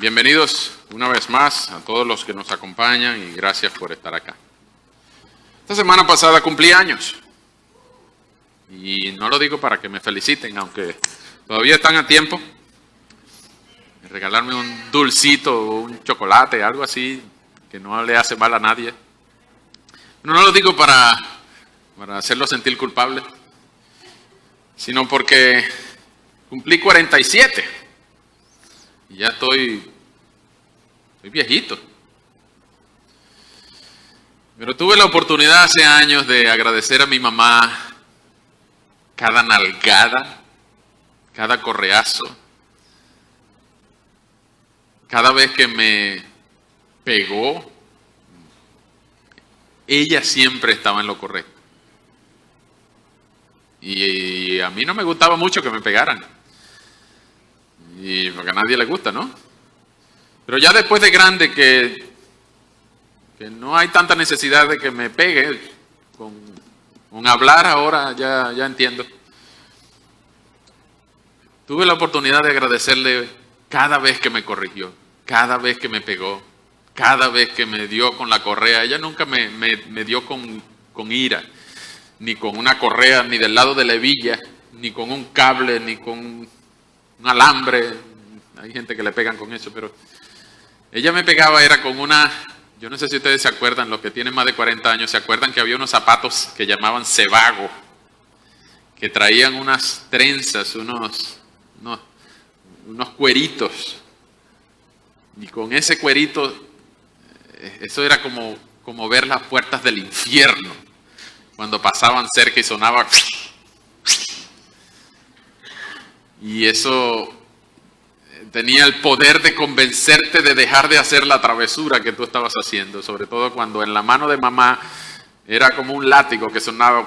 Bienvenidos una vez más a todos los que nos acompañan y gracias por estar acá. Esta semana pasada cumplí años y no lo digo para que me feliciten, aunque todavía están a tiempo de regalarme un dulcito o un chocolate, algo así que no le hace mal a nadie. No lo digo para hacerlo sentir culpable, sino porque cumplí 47. Y ya estoy viejito. Pero tuve la oportunidad hace años de agradecer a mi mamá cada nalgada, cada correazo, cada vez que me pegó. Ella siempre estaba en lo correcto. Y a mí no me gustaba mucho que me pegaran. Y porque a nadie le gusta, ¿no? Pero ya después de grande que no hay tanta necesidad de que me pegue, con hablar ahora ya entiendo. Tuve la oportunidad de agradecerle cada vez que me corrigió, cada vez que me pegó, cada vez que me dio con la correa. Ella nunca me dio con ira, ni con una correa, ni del lado de la hebilla, ni con un cable, ni con un alambre. Hay gente que le pegan con eso, pero ella me pegaba era con una, yo no sé si ustedes se acuerdan, los que tienen más de 40 años, se acuerdan que había unos zapatos que llamaban cebago, que traían unas trenzas, unos cueritos, y con ese cuerito, eso era como ver las puertas del infierno, cuando pasaban cerca y sonaba. Y eso tenía el poder de convencerte de dejar de hacer la travesura que tú estabas haciendo, sobre todo cuando en la mano de mamá era como un látigo que sonaba.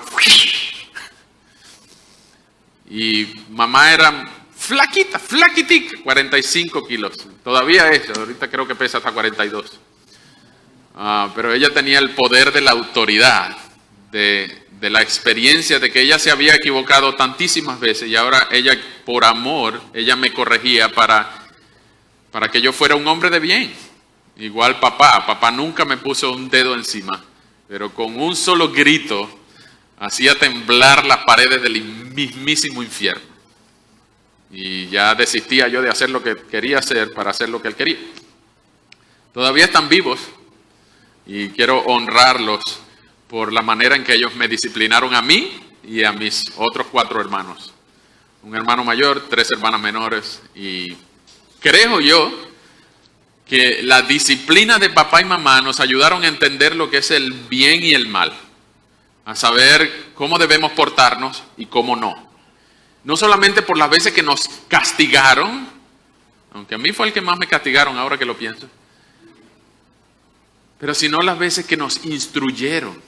Y mamá era flaquitica, 45 kilos. Todavía es, ahorita creo que pesa hasta 42. Pero ella tenía el poder de la autoridad, de la experiencia de que ella se había equivocado tantísimas veces y ahora ella, por amor, ella me corregía para que yo fuera un hombre de bien. Igual papá nunca me puso un dedo encima, pero con un solo grito hacía temblar las paredes del mismísimo infierno. Y ya desistía yo de hacer lo que quería hacer para hacer lo que él quería. Todavía están vivos y quiero honrarlos por la manera en que ellos me disciplinaron a mí y a mis otros 4 hermanos. Un hermano mayor, 3 hermanas menores. Y creo yo que la disciplina de papá y mamá nos ayudaron a entender lo que es el bien y el mal. A saber cómo debemos portarnos y cómo no. No solamente por las veces que nos castigaron, aunque a mí fue el que más me castigaron ahora que lo pienso, pero sino las veces que nos instruyeron.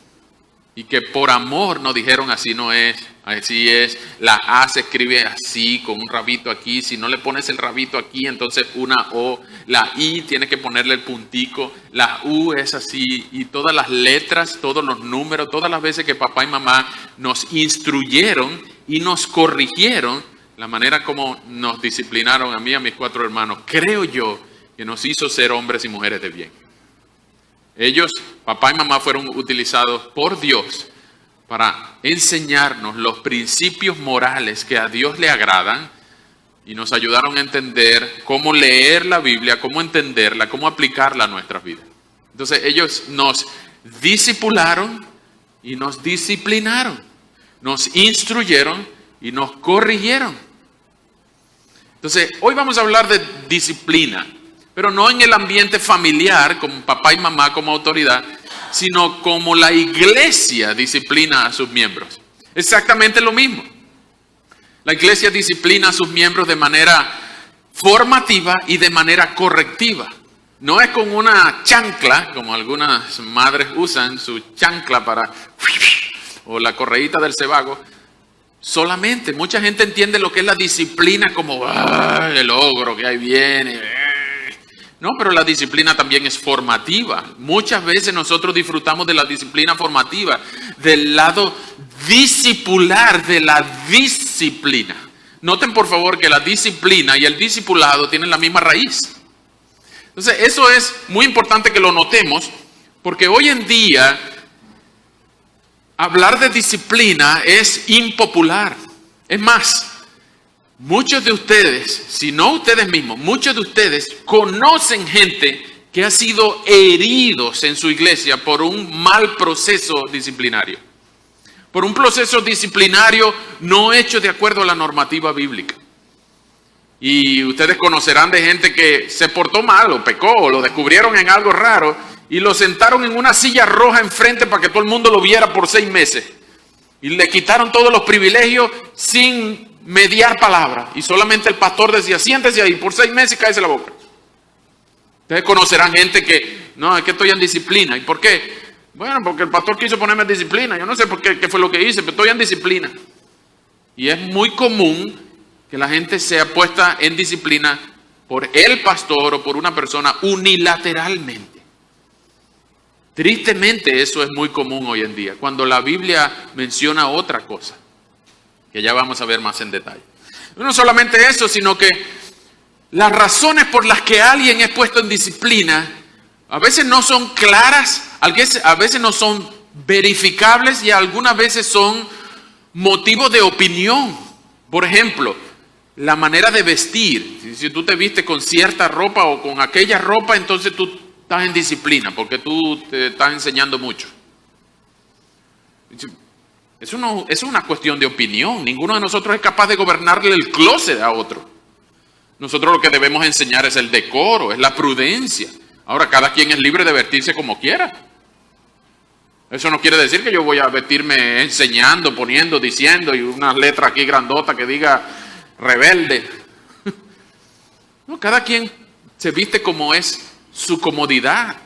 Y que por amor nos dijeron así no es, así es, la A se escribe así, con un rabito aquí, si no le pones el rabito aquí, entonces una O, la I tienes que ponerle el puntico, la U es así, y todas las letras, todos los números, todas las veces que papá y mamá nos instruyeron y nos corrigieron, la manera como nos disciplinaron a mí y a mis 4 hermanos, creo yo que nos hizo ser hombres y mujeres de bien. Ellos, papá y mamá, fueron utilizados por Dios para enseñarnos los principios morales que a Dios le agradan y nos ayudaron a entender cómo leer la Biblia, cómo entenderla, cómo aplicarla a nuestras vidas. Entonces ellos nos discipularon y nos disciplinaron, nos instruyeron y nos corrigieron. Entonces hoy vamos a hablar de disciplina. Pero no en el ambiente familiar, como papá y mamá como autoridad, sino como la iglesia disciplina a sus miembros. Exactamente lo mismo. La iglesia disciplina a sus miembros de manera formativa y de manera correctiva. No es con una chancla, como algunas madres usan su chancla o la correíta del cebago. Solamente, mucha gente entiende lo que es la disciplina como el ogro que ahí viene. No, pero la disciplina también es formativa. Muchas veces nosotros disfrutamos de la disciplina formativa, del lado discipular de la disciplina. Noten por favor que la disciplina y el discipulado tienen la misma raíz. Entonces, eso es muy importante que lo notemos, porque hoy en día hablar de disciplina es impopular. Es más, muchos de ustedes, si no ustedes mismos, muchos de ustedes conocen gente que ha sido heridos en su iglesia por un mal proceso disciplinario. Por un proceso disciplinario no hecho de acuerdo a la normativa bíblica. Y ustedes conocerán de gente que se portó mal o pecó o lo descubrieron en algo raro y lo sentaron en una silla roja enfrente para que todo el mundo lo viera por 6 meses. Y le quitaron todos los privilegios sin mediar palabra. Y solamente el pastor decía, siéntese ahí por 6 meses y cállese la boca. Ustedes conocerán gente que, no, es que estoy en disciplina. ¿Y por qué? Bueno, porque el pastor quiso ponerme en disciplina. Yo no sé por qué fue lo que hice, pero estoy en disciplina. Y es muy común que la gente sea puesta en disciplina por el pastor o por una persona unilateralmente. Tristemente eso es muy común hoy en día, cuando la Biblia menciona otra cosa, que ya vamos a ver más en detalle. No solamente eso, sino que las razones por las que alguien es puesto en disciplina a veces no son claras, a veces no son verificables y algunas veces son motivos de opinión. Por ejemplo, la manera de vestir. Si tú te vistes con cierta ropa o con aquella ropa, entonces tú estás en disciplina porque tú te estás enseñando mucho. Eso no es una cuestión de opinión. Ninguno de nosotros es capaz de gobernarle el closet a otro. Nosotros lo que debemos enseñar es el decoro, es la prudencia. Ahora, cada quien es libre de vestirse como quiera. Eso no quiere decir que yo voy a vestirme enseñando, poniendo, diciendo y una letra aquí grandota que diga rebelde. No, cada quien se viste como es su comodidad.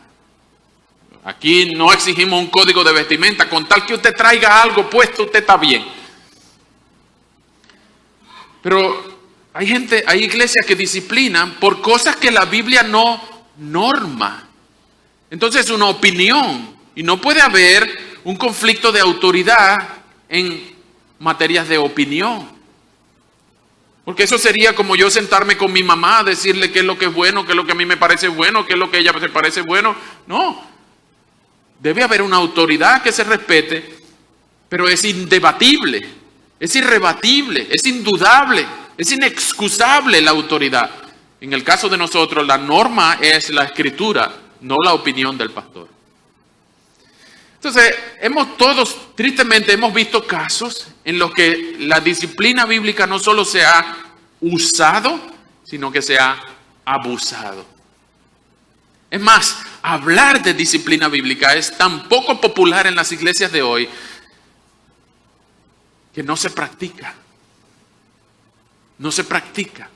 Aquí no exigimos un código de vestimenta. Con tal que usted traiga algo puesto, usted está bien. Pero hay iglesias que disciplinan por cosas que la Biblia no norma. Entonces es una opinión. Y no puede haber un conflicto de autoridad en materias de opinión. Porque eso sería como yo sentarme con mi mamá a decirle qué es lo que es bueno, qué es lo que a mí me parece bueno, qué es lo que a ella me parece bueno. No. Debe haber una autoridad que se respete, pero es indebatible, es irrebatible, es indudable, es inexcusable la autoridad. En el caso de nosotros, la norma es la escritura, no la opinión del pastor. Entonces, tristemente hemos visto casos en los que la disciplina bíblica no solo se ha usado, sino que se ha abusado. Es más, hablar de disciplina bíblica es tan poco popular en las iglesias de hoy que no se practica. No se practica.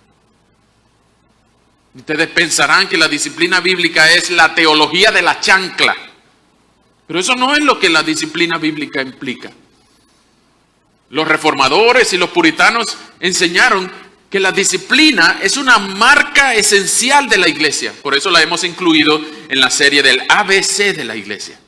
Ustedes pensarán que la disciplina bíblica es la teología de la chancla. Pero eso no es lo que la disciplina bíblica implica. Los reformadores y los puritanos enseñaron que la disciplina es una marca esencial de la iglesia. Por eso la hemos incluido en la serie del ABC de la iglesia.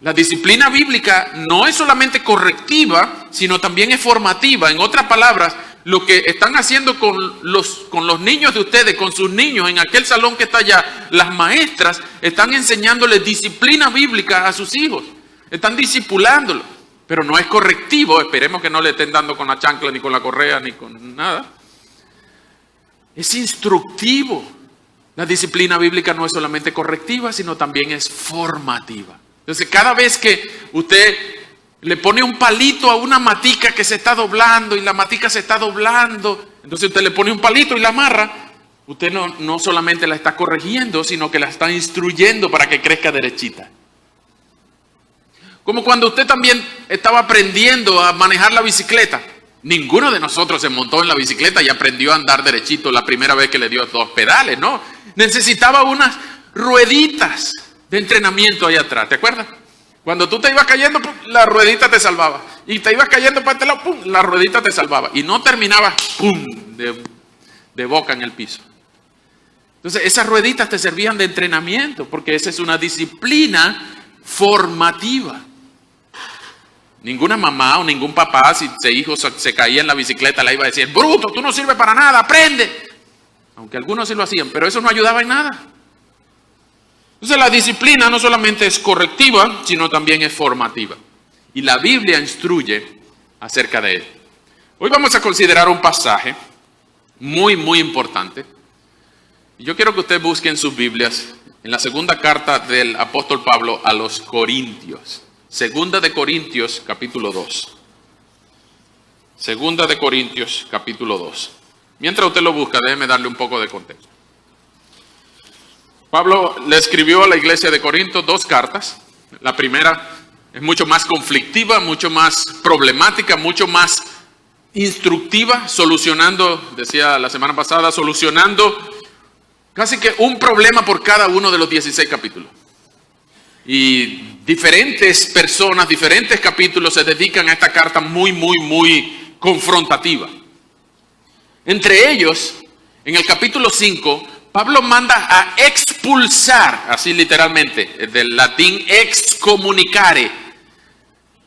La disciplina bíblica no es solamente correctiva, sino también es formativa. En otras palabras, lo que están haciendo con los niños de ustedes, con sus niños en aquel salón que está allá, las maestras están enseñándoles disciplina bíblica a sus hijos. Están discipulándolos, pero no es correctivo. Esperemos que no le estén dando con la chancla, ni con la correa, ni con nada. Es instructivo. La disciplina bíblica no es solamente correctiva, sino también es formativa. Entonces, cada vez que usted le pone un palito a una matica que se está doblando y la matica se está doblando, entonces usted le pone un palito y la amarra, usted no solamente la está corrigiendo, sino que la está instruyendo para que crezca derechita. Como cuando usted también estaba aprendiendo a manejar la bicicleta. Ninguno de nosotros se montó en la bicicleta y aprendió a andar derechito la primera vez que le dio 2 pedales, ¿no? Necesitaba unas rueditas de entrenamiento ahí atrás, ¿te acuerdas? Cuando tú te ibas cayendo, ¡pum!, la ruedita te salvaba. Y te ibas cayendo para este lado, ¡pum!, la ruedita te salvaba. Y no terminabas, ¡pum!, de boca en el piso. Entonces, esas rueditas te servían de entrenamiento, porque esa es una disciplina formativa. Ninguna mamá o ningún papá, si su hijo se caía en la bicicleta, le iba a decir, bruto, tú no sirves para nada, aprende. aunque algunos sí lo hacían, pero eso no ayudaba en nada. Entonces la disciplina no solamente es correctiva, sino también es formativa. Y la Biblia instruye acerca de él. Hoy vamos a considerar un pasaje muy, muy importante. Y yo quiero que ustedes busquen sus Biblias en la segunda carta del apóstol Pablo a los Corintios. Segunda de Corintios, capítulo 2. Segunda de Corintios, capítulo 2. Mientras usted lo busca, déjeme darle un poco de contexto. Pablo le escribió a la iglesia de Corinto 2 cartas. La primera es mucho más conflictiva, mucho más problemática, mucho más instructiva, solucionando, decía la semana pasada, solucionando casi que un problema por cada uno de los 16 capítulos. Y diferentes personas, diferentes capítulos se dedican a esta carta muy, muy, muy confrontativa. Entre ellos, en el capítulo 5, Pablo manda a expulsar, así literalmente, del latín excommunicare,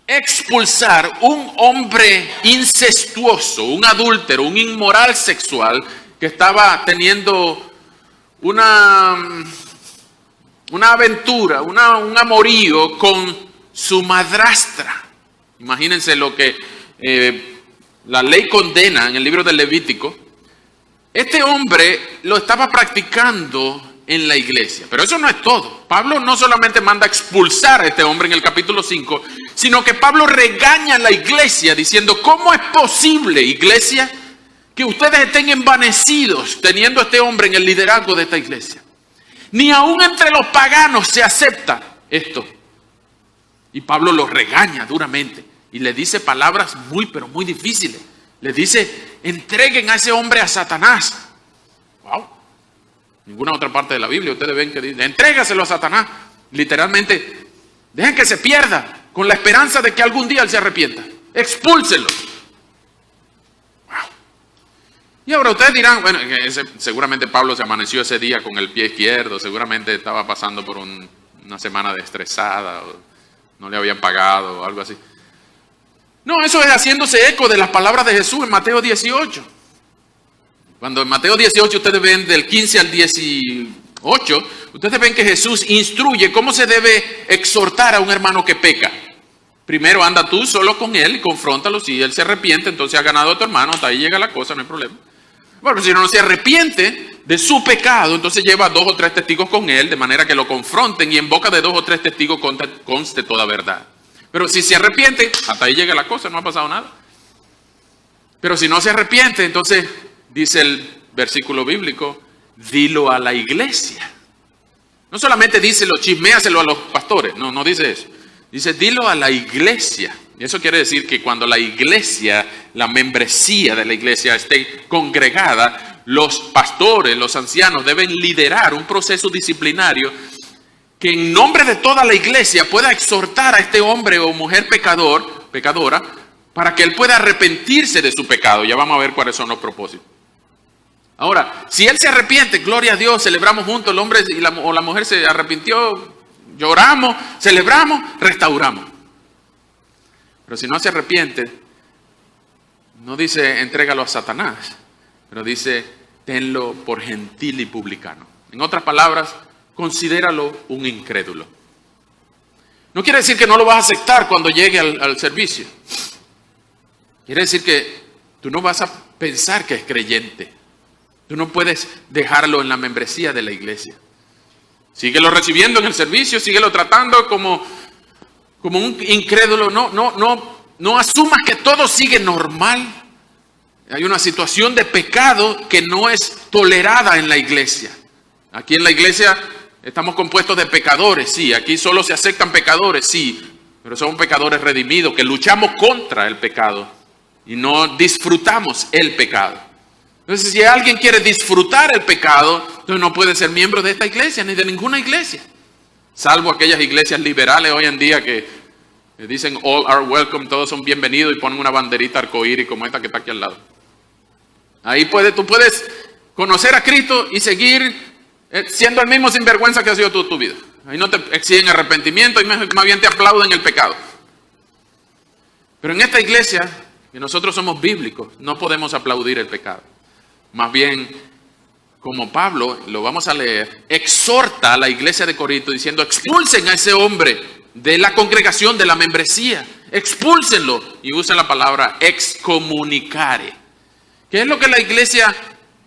expulsar un hombre incestuoso, un adúltero, un inmoral sexual que estaba teniendo una aventura, un amorío con su madrastra. Imagínense lo que la ley condena en el libro del Levítico. Este hombre lo estaba practicando en la iglesia. Pero eso no es todo. Pablo no solamente manda a expulsar a este hombre en el capítulo 5, sino que Pablo regaña a la iglesia diciendo: ¿cómo es posible, iglesia, que ustedes estén envanecidos teniendo a este hombre en el liderazgo de esta iglesia? Ni aún entre los paganos se acepta esto. Y Pablo los regaña duramente y le dice palabras muy, pero muy difíciles. Le dice: entreguen a ese hombre a Satanás. Wow. Ninguna otra parte de la Biblia ustedes ven que dice: entrégaselo a Satanás. Literalmente, dejen que se pierda con la esperanza de que algún día él se arrepienta. Expúlselo. Wow. Y ahora ustedes dirán: bueno, seguramente Pablo se amaneció ese día con el pie izquierdo, seguramente estaba pasando por una semana de estresada, o no le habían pagado o algo así. No, eso es haciéndose eco de las palabras de Jesús en Mateo 18. Cuando en Mateo 18 ustedes ven del 15 al 18, ustedes ven que Jesús instruye cómo se debe exhortar a un hermano que peca. Primero anda tú solo con él y confróntalo. Si él se arrepiente, entonces has ganado a tu hermano, hasta ahí llega la cosa, no hay problema. Bueno, si no se arrepiente de su pecado, entonces lleva 2 o 3 testigos con él, de manera que lo confronten y en boca de 2 o 3 testigos conste toda verdad. Pero si se arrepiente, hasta ahí llega la cosa, no ha pasado nada. Pero si no se arrepiente, entonces dice el versículo bíblico: dilo a la iglesia. No solamente díselo, chisméaselo a los pastores, no dice eso. Dice: dilo a la iglesia. Y eso quiere decir que cuando la iglesia, la membresía de la iglesia esté congregada, los pastores, los ancianos deben liderar un proceso disciplinario que en nombre de toda la iglesia pueda exhortar a este hombre o mujer pecadora, para que él pueda arrepentirse de su pecado. Ya vamos a ver cuáles son los propósitos. Ahora, si él se arrepiente, gloria a Dios, celebramos juntos, el hombre o la mujer se arrepintió, lloramos, celebramos, restauramos. Pero si no se arrepiente, no dice entrégalo a Satanás, pero dice tenlo por gentil y publicano. En otras palabras, considéralo un incrédulo. No quiere decir que no lo vas a aceptar cuando llegue al servicio. Quiere decir que tú no vas a pensar que es creyente. Tú no puedes dejarlo en la membresía de la iglesia. Síguelo recibiendo en el servicio, síguelo tratando como un incrédulo. No asumas que todo sigue normal. Hay una situación de pecado que no es tolerada en la iglesia. Aquí en la iglesia estamos compuestos de pecadores, sí. Aquí solo se aceptan pecadores, sí. Pero son pecadores redimidos que luchamos contra el pecado y no disfrutamos el pecado. Entonces, si alguien quiere disfrutar el pecado, entonces no puede ser miembro de esta iglesia ni de ninguna iglesia. Salvo aquellas iglesias liberales hoy en día que dicen all are welcome, todos son bienvenidos y ponen una banderita arcoíris como esta que está aquí al lado. Ahí tú puedes conocer a Cristo y seguir siendo el mismo sinvergüenza que has sido toda tu vida. Ahí no te exigen arrepentimiento y más bien te aplauden el pecado. Pero en esta iglesia, que nosotros somos bíblicos, no podemos aplaudir el pecado. Más bien, como Pablo, lo vamos a leer, exhorta a la iglesia de Corinto diciendo: expulsen a ese hombre de la congregación, de la membresía, expúlsenlo. Y usa la palabra excomunicare, que es lo que la iglesia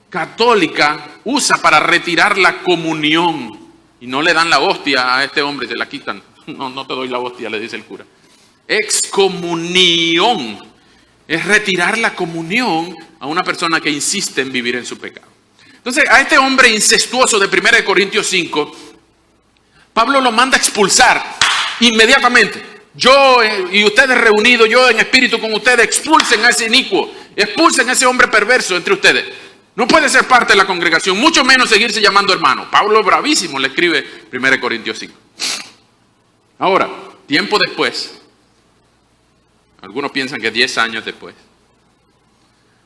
católica usa para retirar la comunión. Y no le dan la hostia a este hombre, se la quitan. No te doy la hostia, le dice el cura. Excomunión es retirar la comunión a una persona que insiste en vivir en su pecado. Entonces, a este hombre incestuoso de 1 Corintios 5, Pablo lo manda a expulsar inmediatamente. Yo y ustedes reunidos, yo en espíritu con ustedes, expulsen a ese inicuo, expulsen a ese hombre perverso entre ustedes. No puede ser parte de la congregación, mucho menos seguirse llamando hermano. Pablo bravísimo le escribe 1 Corintios 5. Ahora, tiempo después, algunos piensan que 10 años después,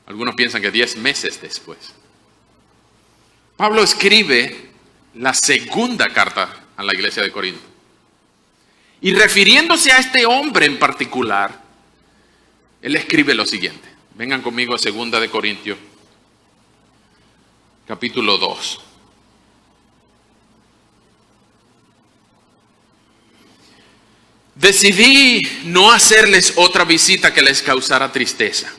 algunos piensan que 10 meses después, Pablo escribe la segunda carta a la iglesia de Corinto. Y refiriéndose a este hombre en particular, él escribe lo siguiente. Vengan conmigo a 2 Corintios, capítulo 2. Decidí no hacerles otra visita que les causara tristeza.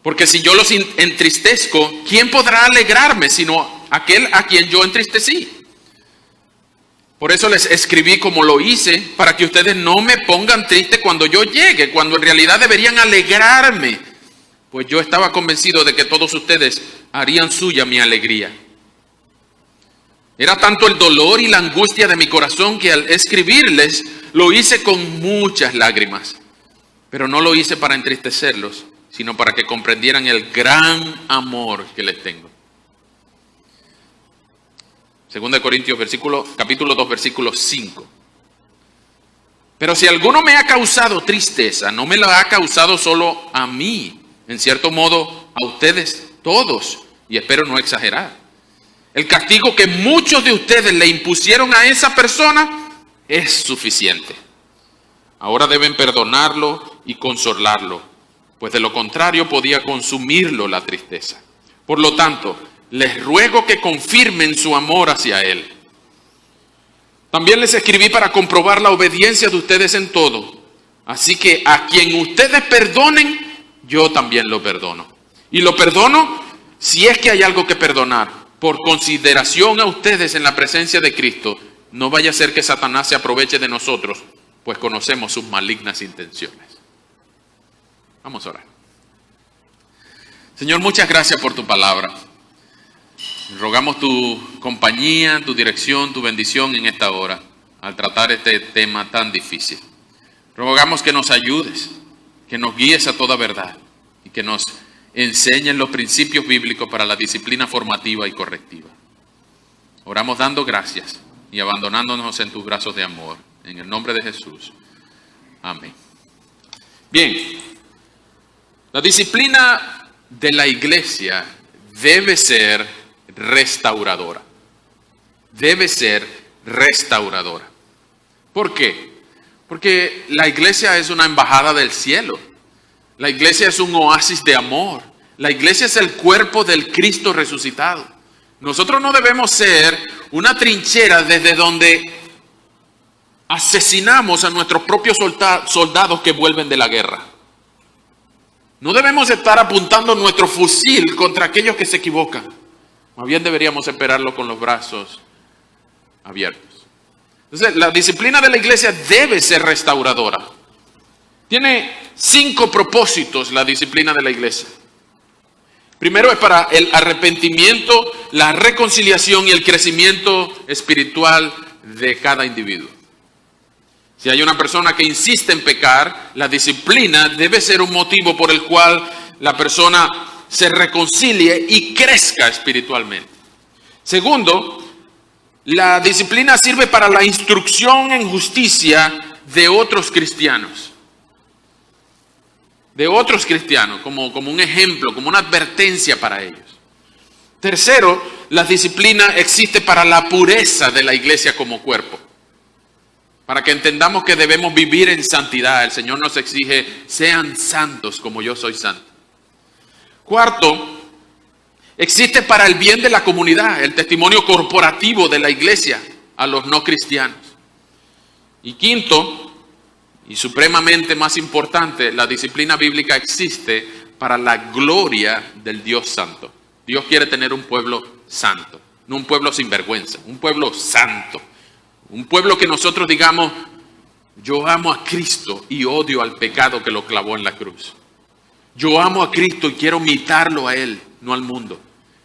Porque si yo los entristezco, ¿quién podrá alegrarme sino aquel a quien yo entristecí? Por eso les escribí como lo hice, para que ustedes no me pongan triste cuando yo llegue, cuando en realidad deberían alegrarme, pues yo estaba convencido de que todos ustedes harían suya mi alegría. Era tanto el dolor y la angustia de mi corazón que al escribirles lo hice con muchas lágrimas, pero no lo hice para entristecerlos, sino para que comprendieran el gran amor que les tengo. 2 Corintios capítulo 2, versículo 5. Pero si alguno me ha causado tristeza, no me la ha causado solo a mí, en cierto modo a ustedes todos, y espero no exagerar. El castigo que muchos de ustedes le impusieron a esa persona es suficiente. Ahora deben perdonarlo y consolarlo, pues de lo contrario podía consumirlo la tristeza. Por lo tanto, les ruego que confirmen su amor hacia él. También les escribí para comprobar la obediencia de ustedes en todo. Así que a quien ustedes perdonen, yo también lo perdono. Y lo perdono si es que hay algo que perdonar, por consideración a ustedes en la presencia de Cristo. No vaya a ser que Satanás se aproveche de nosotros, pues conocemos sus malignas intenciones. Vamos a orar. Señor, muchas gracias por tu palabra. Rogamos tu compañía, tu dirección, tu bendición en esta hora, al tratar este tema tan difícil. Rogamos que nos ayudes, que nos guíes a toda verdad y que nos enseñes los principios bíblicos para la disciplina formativa y correctiva. Oramos dando gracias y abandonándonos en tus brazos de amor. En el nombre de Jesús. Amén. Bien, la disciplina de la iglesia debe ser restauradora. Debe ser restauradora. ¿Por qué? Porque la iglesia es una embajada del cielo. La iglesia es un oasis de amor. La iglesia es el cuerpo del Cristo resucitado. Nosotros no debemos ser una trinchera desde donde asesinamos a nuestros propios soldados que vuelven de la guerra. No debemos estar apuntando nuestro fusil contra aquellos que se equivocan. Más bien deberíamos esperarlo con los brazos abiertos. Entonces, la disciplina de la iglesia debe ser restauradora. Tiene 5 propósitos la disciplina de la iglesia. Primero es para el arrepentimiento, la reconciliación y el crecimiento espiritual de cada individuo. Si hay una persona que insiste en pecar, la disciplina debe ser un motivo por el cual la persona se reconcilie y crezca espiritualmente. Segundo, la disciplina sirve para la instrucción en justicia de otros cristianos. De otros cristianos, como un ejemplo, como una advertencia para ellos. Tercero, la disciplina existe para la pureza de la iglesia como cuerpo. Para que entendamos que debemos vivir en santidad. El Señor nos exige, sean santos como yo soy santo. Cuarto, Existe para el bien de la comunidad, el testimonio corporativo de la iglesia a los no cristianos. Y quinto, y supremamente más importante, la disciplina bíblica existe para la gloria del Dios santo. Dios quiere tener un pueblo santo, no un pueblo sin vergüenza, un pueblo santo. Un pueblo que nosotros digamos, yo amo a Cristo y odio al pecado que lo clavó en la cruz. Yo amo a Cristo y quiero imitarlo a Él, no al mundo.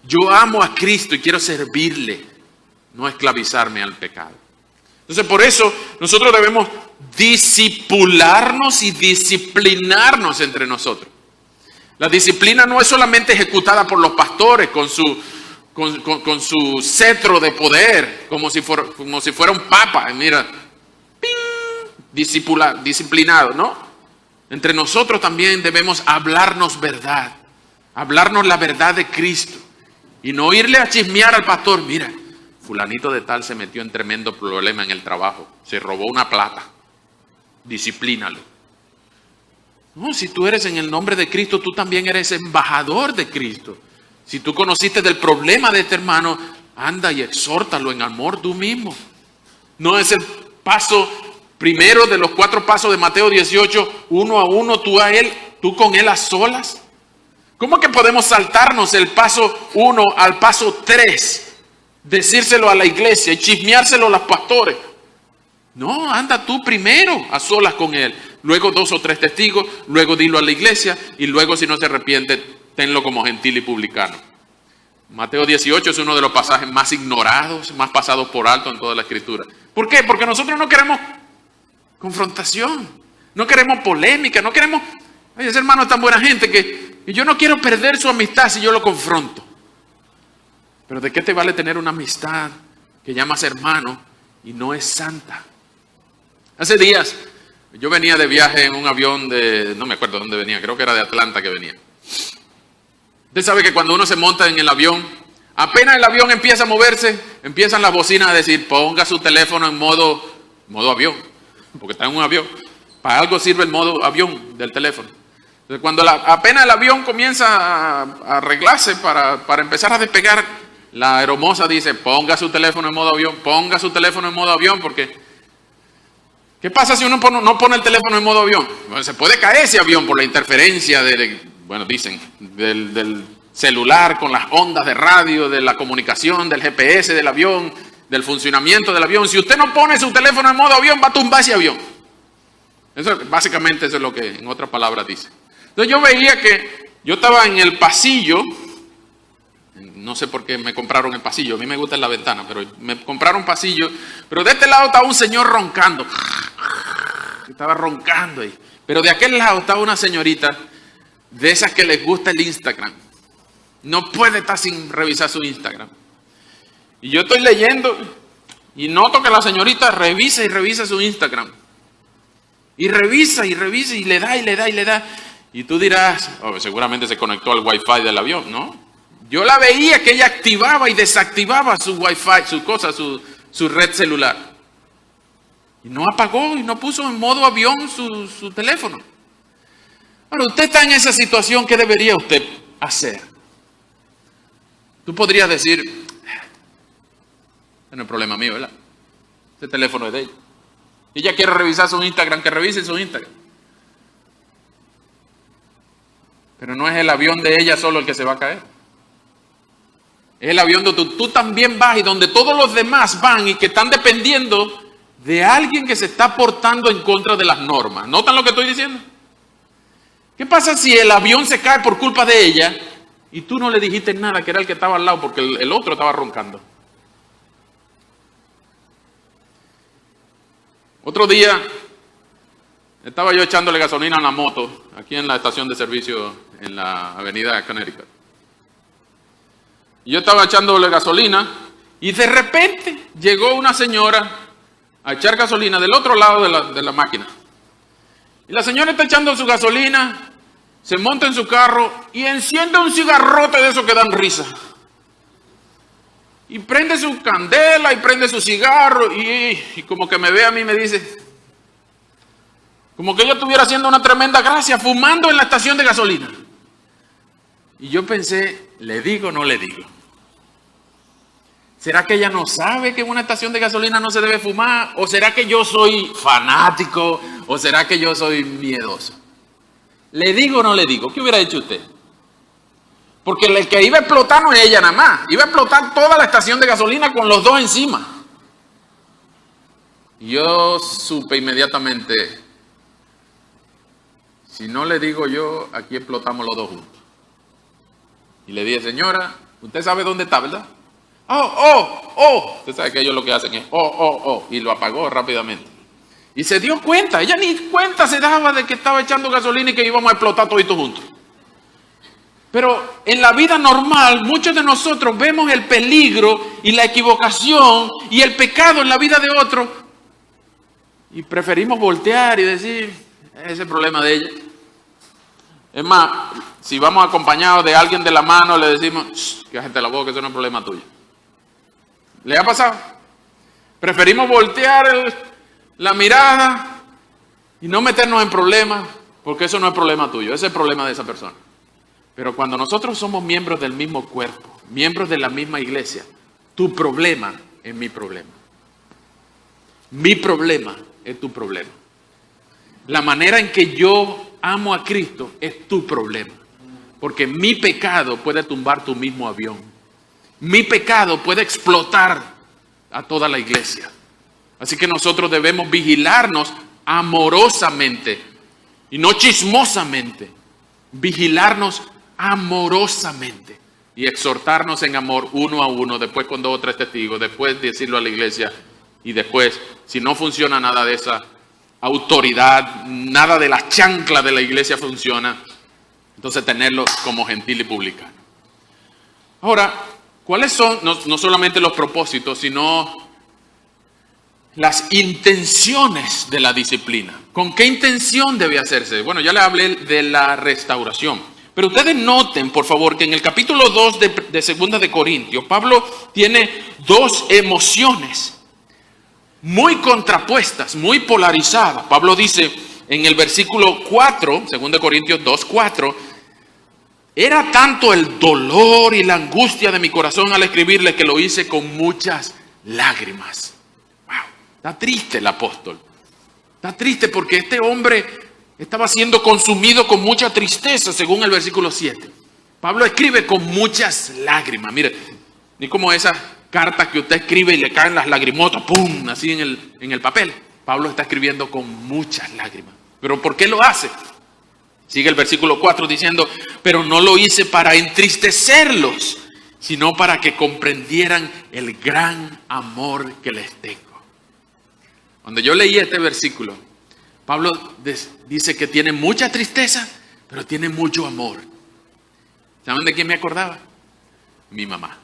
Yo amo a Cristo y quiero servirle, no esclavizarme al pecado. Entonces por eso nosotros debemos disipularnos y disciplinarnos entre nosotros. La disciplina no es solamente ejecutada por los pastores con su cetro de poder, como si fuera un papa. Mira, ¡ping! Disciplinado, ¿no? Entre nosotros también debemos hablarnos verdad, hablarnos la verdad de Cristo y no irle a chismear al pastor. Mira, fulanito de tal se metió en tremendo problema en el trabajo, se robó una plata, disciplínalo. No, si tú eres en el nombre de Cristo, tú también eres embajador de Cristo. Si tú conociste del problema de este hermano, anda y exhórtalo en amor tú mismo. No es el paso primero de los 4 pasos de Mateo 18, uno a uno, tú con él a solas. ¿Cómo que podemos saltarnos el paso 1 al paso 3? Decírselo a la iglesia y chismeárselo a los pastores. No, anda tú primero a solas con él. Luego 2 o 3 testigos, luego dilo a la iglesia y luego si no se arrepiente, tenlo como gentil y publicano. Mateo 18 es uno de los pasajes más ignorados, más pasados por alto en toda la Escritura. ¿Por qué? Porque nosotros no queremos confrontación, no queremos polémica, no queremos... Ay, ese hermano es tan buena gente que yo no quiero perder su amistad si yo lo confronto. Pero ¿de qué te vale tener una amistad que llamas hermano y no es santa? Hace días yo venía de viaje en un avión no me acuerdo dónde venía, creo que era de Atlanta que venía. Usted sabe que cuando uno se monta en el avión, apenas el avión empieza a moverse, empiezan las bocinas a decir, ponga su teléfono en modo avión, porque está en un avión. Para algo sirve el modo avión del teléfono. Entonces, cuando apenas el avión comienza a arreglarse para empezar a despegar, la aeromoza dice, ponga su teléfono en modo avión, ponga su teléfono en modo avión, porque ¿qué pasa si uno no pone el teléfono en modo avión? Bueno, se puede caer ese avión por la interferencia del celular con las ondas de radio, de la comunicación, del GPS del avión, del funcionamiento del avión. Si usted no pone su teléfono en modo avión, va a tumbar ese avión. Básicamente eso es lo que en otras palabras dice. Entonces yo veía que yo estaba en el pasillo, no sé por qué me compraron el pasillo, a mí me gusta en la ventana, pero me compraron un pasillo, pero de este lado estaba un señor roncando, estaba roncando ahí, pero de aquel lado estaba una señorita de esas que les gusta el Instagram, no puede estar sin revisar su Instagram, y yo estoy leyendo y noto que la señorita revisa y revisa su Instagram, y revisa y revisa y le da y le da y le da, y tú dirás, seguramente se conectó al Wi-Fi del avión, ¿no? Yo la veía que ella activaba y desactivaba su Wi-Fi, su red celular. Y no apagó y no puso en modo avión su teléfono. Ahora, usted está en esa situación, ¿qué debería usted hacer? Tú podrías decir, no es problema mío, ¿verdad? Este teléfono es de ella. Ella quiere revisar su Instagram, que revise su Instagram. Pero no es el avión de ella solo el que se va a caer. Es el avión donde tú también vas y donde todos los demás van y que están dependiendo de alguien que se está portando en contra de las normas. ¿Notan lo que estoy diciendo? ¿Qué pasa si el avión se cae por culpa de ella y tú no le dijiste nada, que era el que estaba al lado porque el otro estaba roncando? Otro día estaba yo echándole gasolina a la moto aquí en la estación de servicio en la avenida Connecticut. Yo estaba echándole gasolina y de repente llegó una señora a echar gasolina del otro lado de la máquina. Y la señora está echando su gasolina, se monta en su carro y enciende un cigarrote de esos que dan risa. Y prende su candela y prende su cigarro y como que me ve a mí y me dice, como que ella estuviera haciendo una tremenda gracia fumando en la estación de gasolina. Y yo pensé, ¿le digo o no le digo? ¿Será que ella no sabe que en una estación de gasolina no se debe fumar? ¿O será que yo soy fanático? ¿O será que yo soy miedoso? ¿Le digo o no le digo? ¿Qué hubiera hecho usted? Porque el que iba a explotar no es ella nada más. Iba a explotar toda la estación de gasolina con los dos encima. Y yo supe inmediatamente, si no le digo yo, aquí explotamos los dos juntos. Y le dije, señora, usted sabe dónde está, ¿verdad? Oh. Usted sabe que ellos lo que hacen es, y lo apagó rápidamente. Y se dio cuenta, ella ni cuenta se daba de que estaba echando gasolina y que íbamos a explotar toditos juntos. Pero en la vida normal, muchos de nosotros vemos el peligro y la equivocación y el pecado en la vida de otro y preferimos voltear y decir, ese es el problema de ella. Es más, si vamos acompañados de alguien de la mano, le decimos, cállate la boca, eso no es problema tuyo. ¿Le ha pasado? Preferimos voltear la mirada y no meternos en problemas, porque eso no es problema tuyo, ese es el problema de esa persona. Pero cuando nosotros somos miembros del mismo cuerpo, miembros de la misma iglesia, tu problema es mi problema. Mi problema es tu problema. La manera en que yo amo a Cristo es tu problema. Porque mi pecado puede tumbar tu mismo avión. Mi pecado puede explotar a toda la iglesia. Así que nosotros debemos vigilarnos amorosamente y no chismosamente. Vigilarnos amorosamente y exhortarnos en amor uno a uno, después con 2 o 3 testigos, después decirlo a la iglesia y después, si no funciona nada de esa autoridad, nada de la chancla de la iglesia funciona, entonces tenerlo como gentil y publicano. Ahora, ¿cuáles son no solamente los propósitos, sino las intenciones de la disciplina? ¿Con qué intención debe hacerse? Bueno, ya le hablé de la restauración. Pero ustedes noten, por favor, que en el capítulo 2 de 2 de Corintios, Pablo tiene 2 emociones muy contrapuestas, muy polarizadas. Pablo dice en el versículo 4, 2 Corintios 2, 4, era tanto el dolor y la angustia de mi corazón al escribirle que lo hice con muchas lágrimas. Wow, está triste el apóstol. Está triste porque este hombre estaba siendo consumido con mucha tristeza, según el versículo 7. Pablo escribe con muchas lágrimas. Mire, ni como esas cartas que usted escribe y le caen las lagrimotas, ¡pum!, así en el papel. Pablo está escribiendo con muchas lágrimas. ¿Pero por qué lo hace? Sigue el versículo 4 diciendo, pero no lo hice para entristecerlos, sino para que comprendieran el gran amor que les tengo. Cuando yo leí este versículo, Pablo dice que tiene mucha tristeza, pero tiene mucho amor. ¿Saben de quién me acordaba? Mi mamá.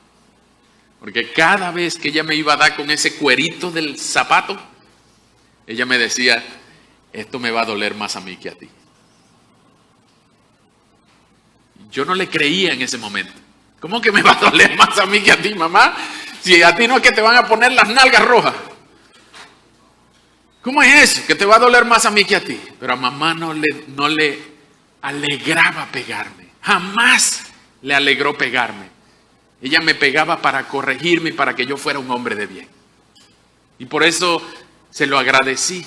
Porque cada vez que ella me iba a dar con ese cuerito del zapato, ella me decía, esto me va a doler más a mí que a ti. Yo no le creía en ese momento. ¿Cómo que me va a doler más a mí que a ti, mamá? Si a ti no es que te van a poner las nalgas rojas. ¿Cómo es eso? Que te va a doler más a mí que a ti. Pero a mamá no le alegraba pegarme. Jamás le alegró pegarme. Ella me pegaba para corregirme y para que yo fuera un hombre de bien. Y por eso se lo agradecí.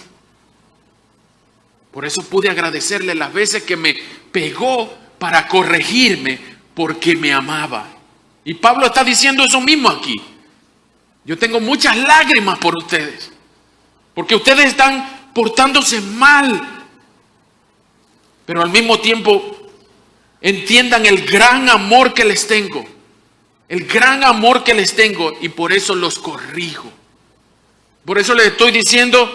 Por eso pude agradecerle las veces que me pegó para corregirme porque me amaba. Y Pablo está diciendo eso mismo aquí. Yo tengo muchas lágrimas por ustedes. Porque ustedes están portándose mal. Pero al mismo tiempo entiendan el gran amor que les tengo. El gran amor que les tengo y por eso los corrijo. Por eso les estoy diciendo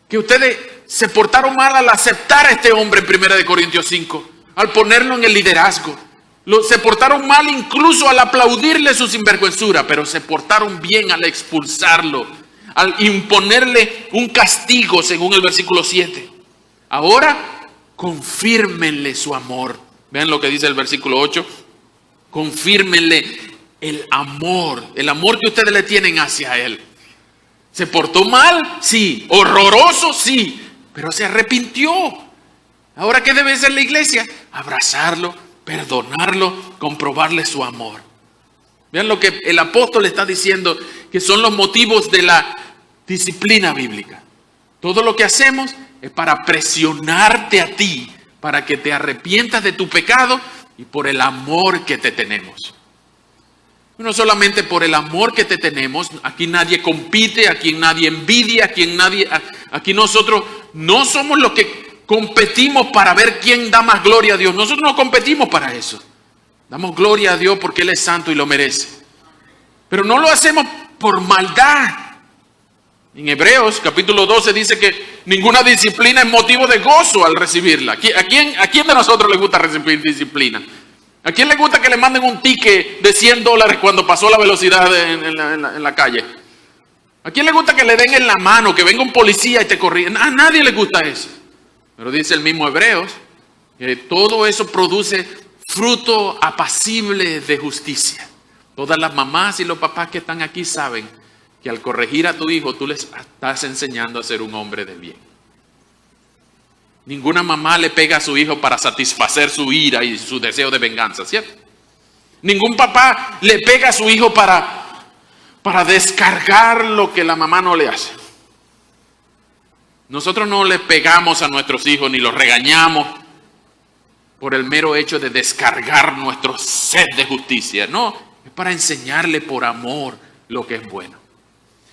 que ustedes se portaron mal al aceptar a este hombre en 1 Corintios 5, al ponerlo en el liderazgo. Se portaron mal incluso al aplaudirle su sinvergüenzura, pero se portaron bien al expulsarlo, al imponerle un castigo según el versículo 7. Ahora confírmenle su amor. Vean lo que dice el versículo 8. Confírmenle el amor que ustedes le tienen hacia él. ¿Se portó mal? Sí. ¿Horroroso? Sí. Pero se arrepintió. Ahora, ¿qué debe hacer la iglesia? Abrazarlo, perdonarlo, comprobarle su amor. Vean lo que el apóstol está diciendo, que son los motivos de la disciplina bíblica. Todo lo que hacemos es para presionarte a ti, para que te arrepientas de tu pecado y por el amor que te tenemos. No solamente por el amor que te tenemos, aquí nadie compite, aquí nadie envidia, aquí nosotros no somos los que competimos para ver quién da más gloria a Dios. Nosotros no competimos para eso. Damos gloria a Dios porque Él es santo y lo merece. Pero no lo hacemos por maldad. En Hebreos capítulo 12 dice que ninguna disciplina es motivo de gozo al recibirla. ¿A quién de nosotros le gusta recibir disciplina? ¿A quién le gusta que le manden un ticket de $100 cuando pasó la velocidad en la calle? ¿A quién le gusta que le den en la mano, que venga un policía y te corrija? A nadie le gusta eso. Pero dice el mismo Hebreos que todo eso produce fruto apacible de justicia. Todas las mamás y los papás que están aquí saben que al corregir a tu hijo tú les estás enseñando a ser un hombre de bien. Ninguna mamá le pega a su hijo para satisfacer su ira y su deseo de venganza, ¿cierto? Ningún papá le pega a su hijo para descargar lo que la mamá no le hace. Nosotros no le pegamos a nuestros hijos ni los regañamos por el mero hecho de descargar nuestro sed de justicia. No, es para enseñarle por amor lo que es bueno.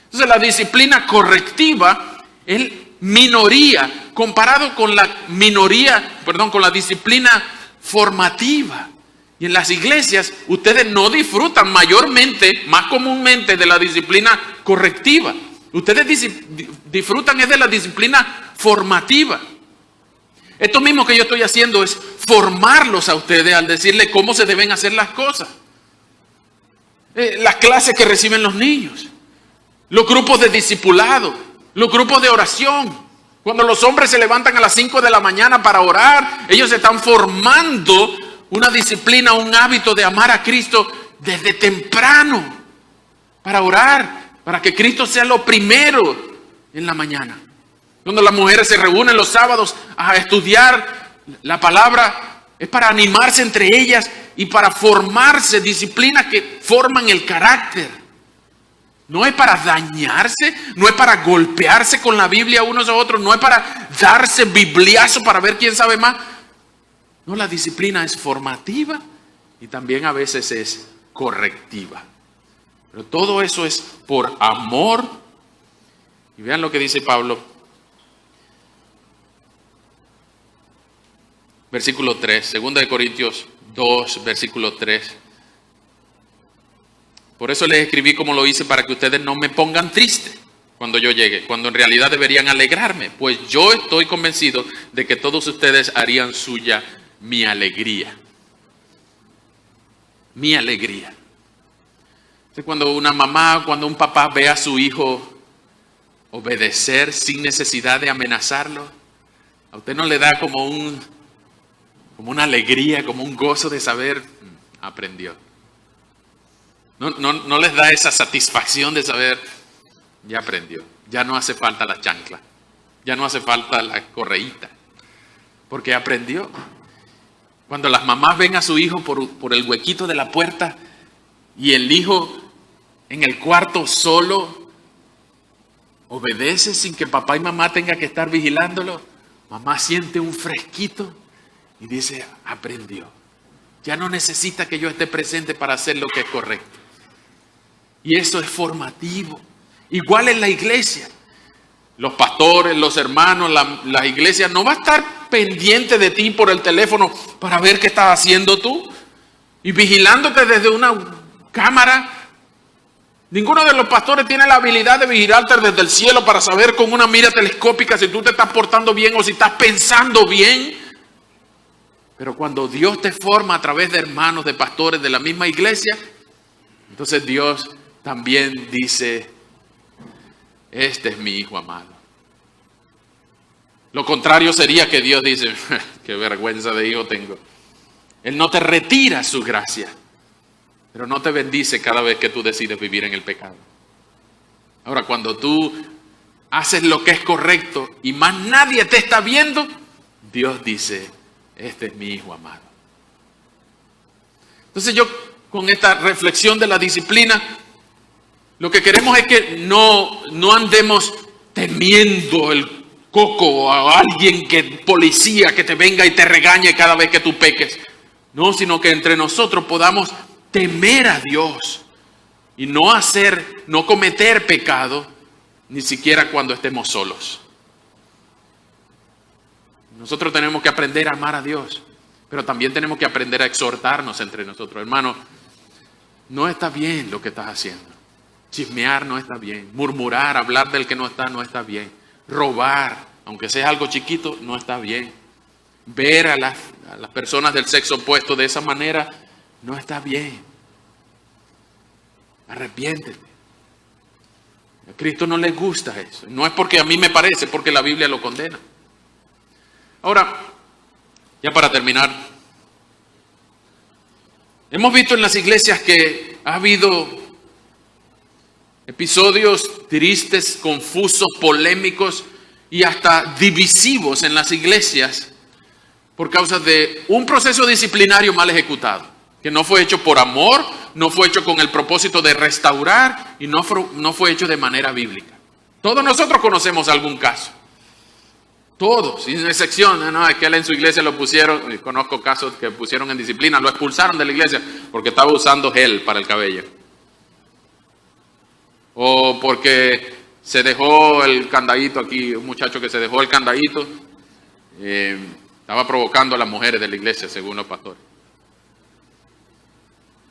Entonces la disciplina correctiva es minoría comparado con con la disciplina formativa. Y en las iglesias ustedes no disfrutan más comúnmente de la disciplina correctiva. Ustedes disfrutan es de la disciplina formativa. Esto mismo que yo estoy haciendo es formarlos a ustedes al decirles cómo se deben hacer las cosas. Las clases que reciben los niños, los grupos de discipulado, los grupos de oración. Cuando los hombres se levantan a las 5 de la mañana para orar, ellos están formando una disciplina, un hábito de amar a Cristo desde temprano para orar, para que Cristo sea lo primero en la mañana. Cuando las mujeres se reúnen los sábados a estudiar la palabra, es para animarse entre ellas y para formarse, disciplinas que forman el carácter. No es para dañarse, no es para golpearse con la Biblia unos a otros, no es para darse bibliazo para ver quién sabe más. No, la disciplina es formativa y también a veces es correctiva. Pero todo eso es por amor. Y vean lo que dice Pablo. Versículo 3, 2 Corintios 2, versículo 3. Por eso les escribí como lo hice, para que ustedes no me pongan triste cuando yo llegue, cuando en realidad deberían alegrarme, pues yo estoy convencido de que todos ustedes harían suya mi alegría. Mi alegría. Cuando una mamá, cuando un papá ve a su hijo obedecer sin necesidad de amenazarlo, a usted no le da como una alegría, como un gozo de saber, aprendió. No les da esa satisfacción de saber, ya aprendió, ya no hace falta la chancla, ya no hace falta la correíta, porque aprendió. Cuando las mamás ven a su hijo por el huequito de la puerta y el hijo en el cuarto solo, obedece sin que papá y mamá tengan que estar vigilándolo, mamá siente un fresquito y dice, aprendió. Ya no necesita que yo esté presente para hacer lo que es correcto. Y eso es formativo. Igual en la iglesia. Los pastores, los hermanos, la iglesia no va a estar pendiente de ti por el teléfono para ver qué estás haciendo tú. Y vigilándote desde una cámara. Ninguno de los pastores tiene la habilidad de vigilarte desde el cielo para saber con una mira telescópica si tú te estás portando bien o si estás pensando bien. Pero cuando Dios te forma a través de hermanos, de pastores de la misma iglesia, entonces Dios también dice, este es mi hijo amado. Lo contrario sería que Dios dice, qué vergüenza de hijo tengo. Él no te retira su gracia, pero no te bendice cada vez que tú decides vivir en el pecado. Ahora, cuando tú haces lo que es correcto y más nadie te está viendo, Dios dice, este es mi hijo amado. Entonces yo, con esta reflexión de la disciplina, lo que queremos es que no andemos temiendo el coco a alguien, policía que te venga y te regañe cada vez que tú peques. No, sino que entre nosotros podamos temer a Dios y no cometer pecado, ni siquiera cuando estemos solos. Nosotros tenemos que aprender a amar a Dios, pero también tenemos que aprender a exhortarnos entre nosotros. Hermano, no está bien lo que estás haciendo. Chismear no está bien. Murmurar, hablar del que no está bien. Robar, aunque sea algo chiquito, no está bien. Ver a las personas del sexo opuesto de esa manera, no está bien. Arrepiéntete. A Cristo no le gusta eso. No es porque a mí me parece, es porque la Biblia lo condena. Ahora, ya para terminar, hemos visto en las iglesias que ha habido episodios tristes, confusos, polémicos y hasta divisivos en las iglesias por causa de un proceso disciplinario mal ejecutado, que no fue hecho por amor, no fue hecho con el propósito de restaurar y no fue hecho de manera bíblica. Todos nosotros conocemos algún caso. Todos, sin excepción. No, es que él en su iglesia lo pusieron, y conozco casos que pusieron en disciplina, lo expulsaron de la iglesia porque estaba usando gel para el cabello. O porque se dejó el candadito aquí, un muchacho que se dejó el candadito, estaba provocando a las mujeres de la iglesia, según los pastores.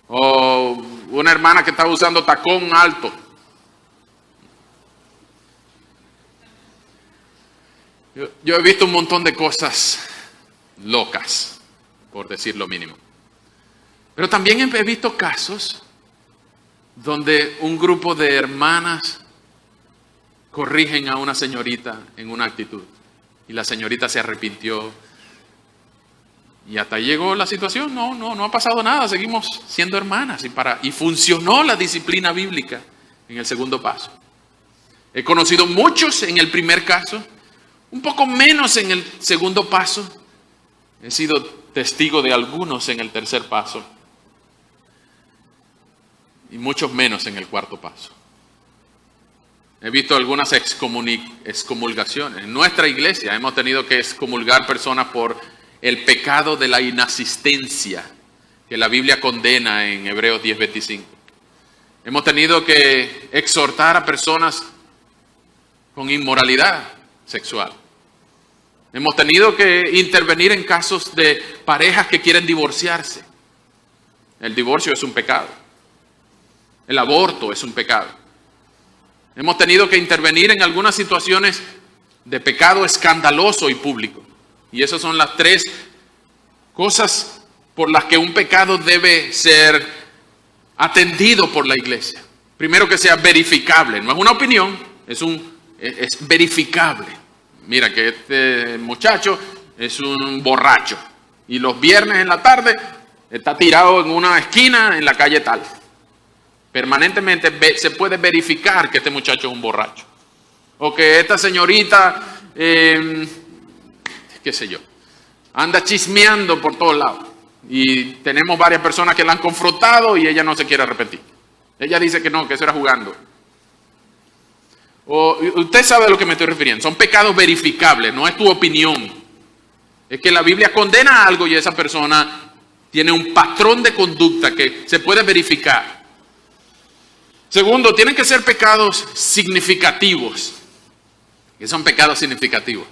O una hermana que estaba usando tacón alto. Yo he visto un montón de cosas locas, por decir lo mínimo. Pero también he visto casos donde un grupo de hermanas corrigen a una señorita en una actitud. Y la señorita se arrepintió. Y hasta ahí llegó la situación. No ha pasado nada. Seguimos siendo hermanas. Y funcionó la disciplina bíblica en el segundo paso. He conocido muchos en el primer caso. Un poco menos en el segundo paso. He sido testigo de algunos en el tercer paso. Y muchos menos en el cuarto paso. He visto algunas excomulgaciones. En nuestra iglesia hemos tenido que excomulgar personas por el pecado de la inasistencia, que la Biblia condena en Hebreos 10:25. Hemos tenido que exhortar a personas con inmoralidad sexual. Hemos tenido que intervenir en casos de parejas que quieren divorciarse. El divorcio es un pecado. El aborto es un pecado. Hemos tenido que intervenir en algunas situaciones de pecado escandaloso y público. Y esas son las tres cosas por las que un pecado debe ser atendido por la iglesia. Primero, que sea verificable. No es una opinión, es verificable. Mira que este muchacho es un borracho. Y los viernes en la tarde está tirado en una esquina en la calle tal. Permanentemente se puede verificar que este muchacho es un borracho. O que esta señorita, qué sé yo, anda chismeando por todos lados. Y tenemos varias personas que la han confrontado y ella no se quiere arrepentir. Ella dice que no, que eso era jugando. O, usted sabe a lo que me estoy refiriendo. Son pecados verificables, no es tu opinión. Es que la Biblia condena algo y esa persona tiene un patrón de conducta que se puede verificar. Segundo, tienen que ser pecados significativos. ¿Qué son pecados significativos?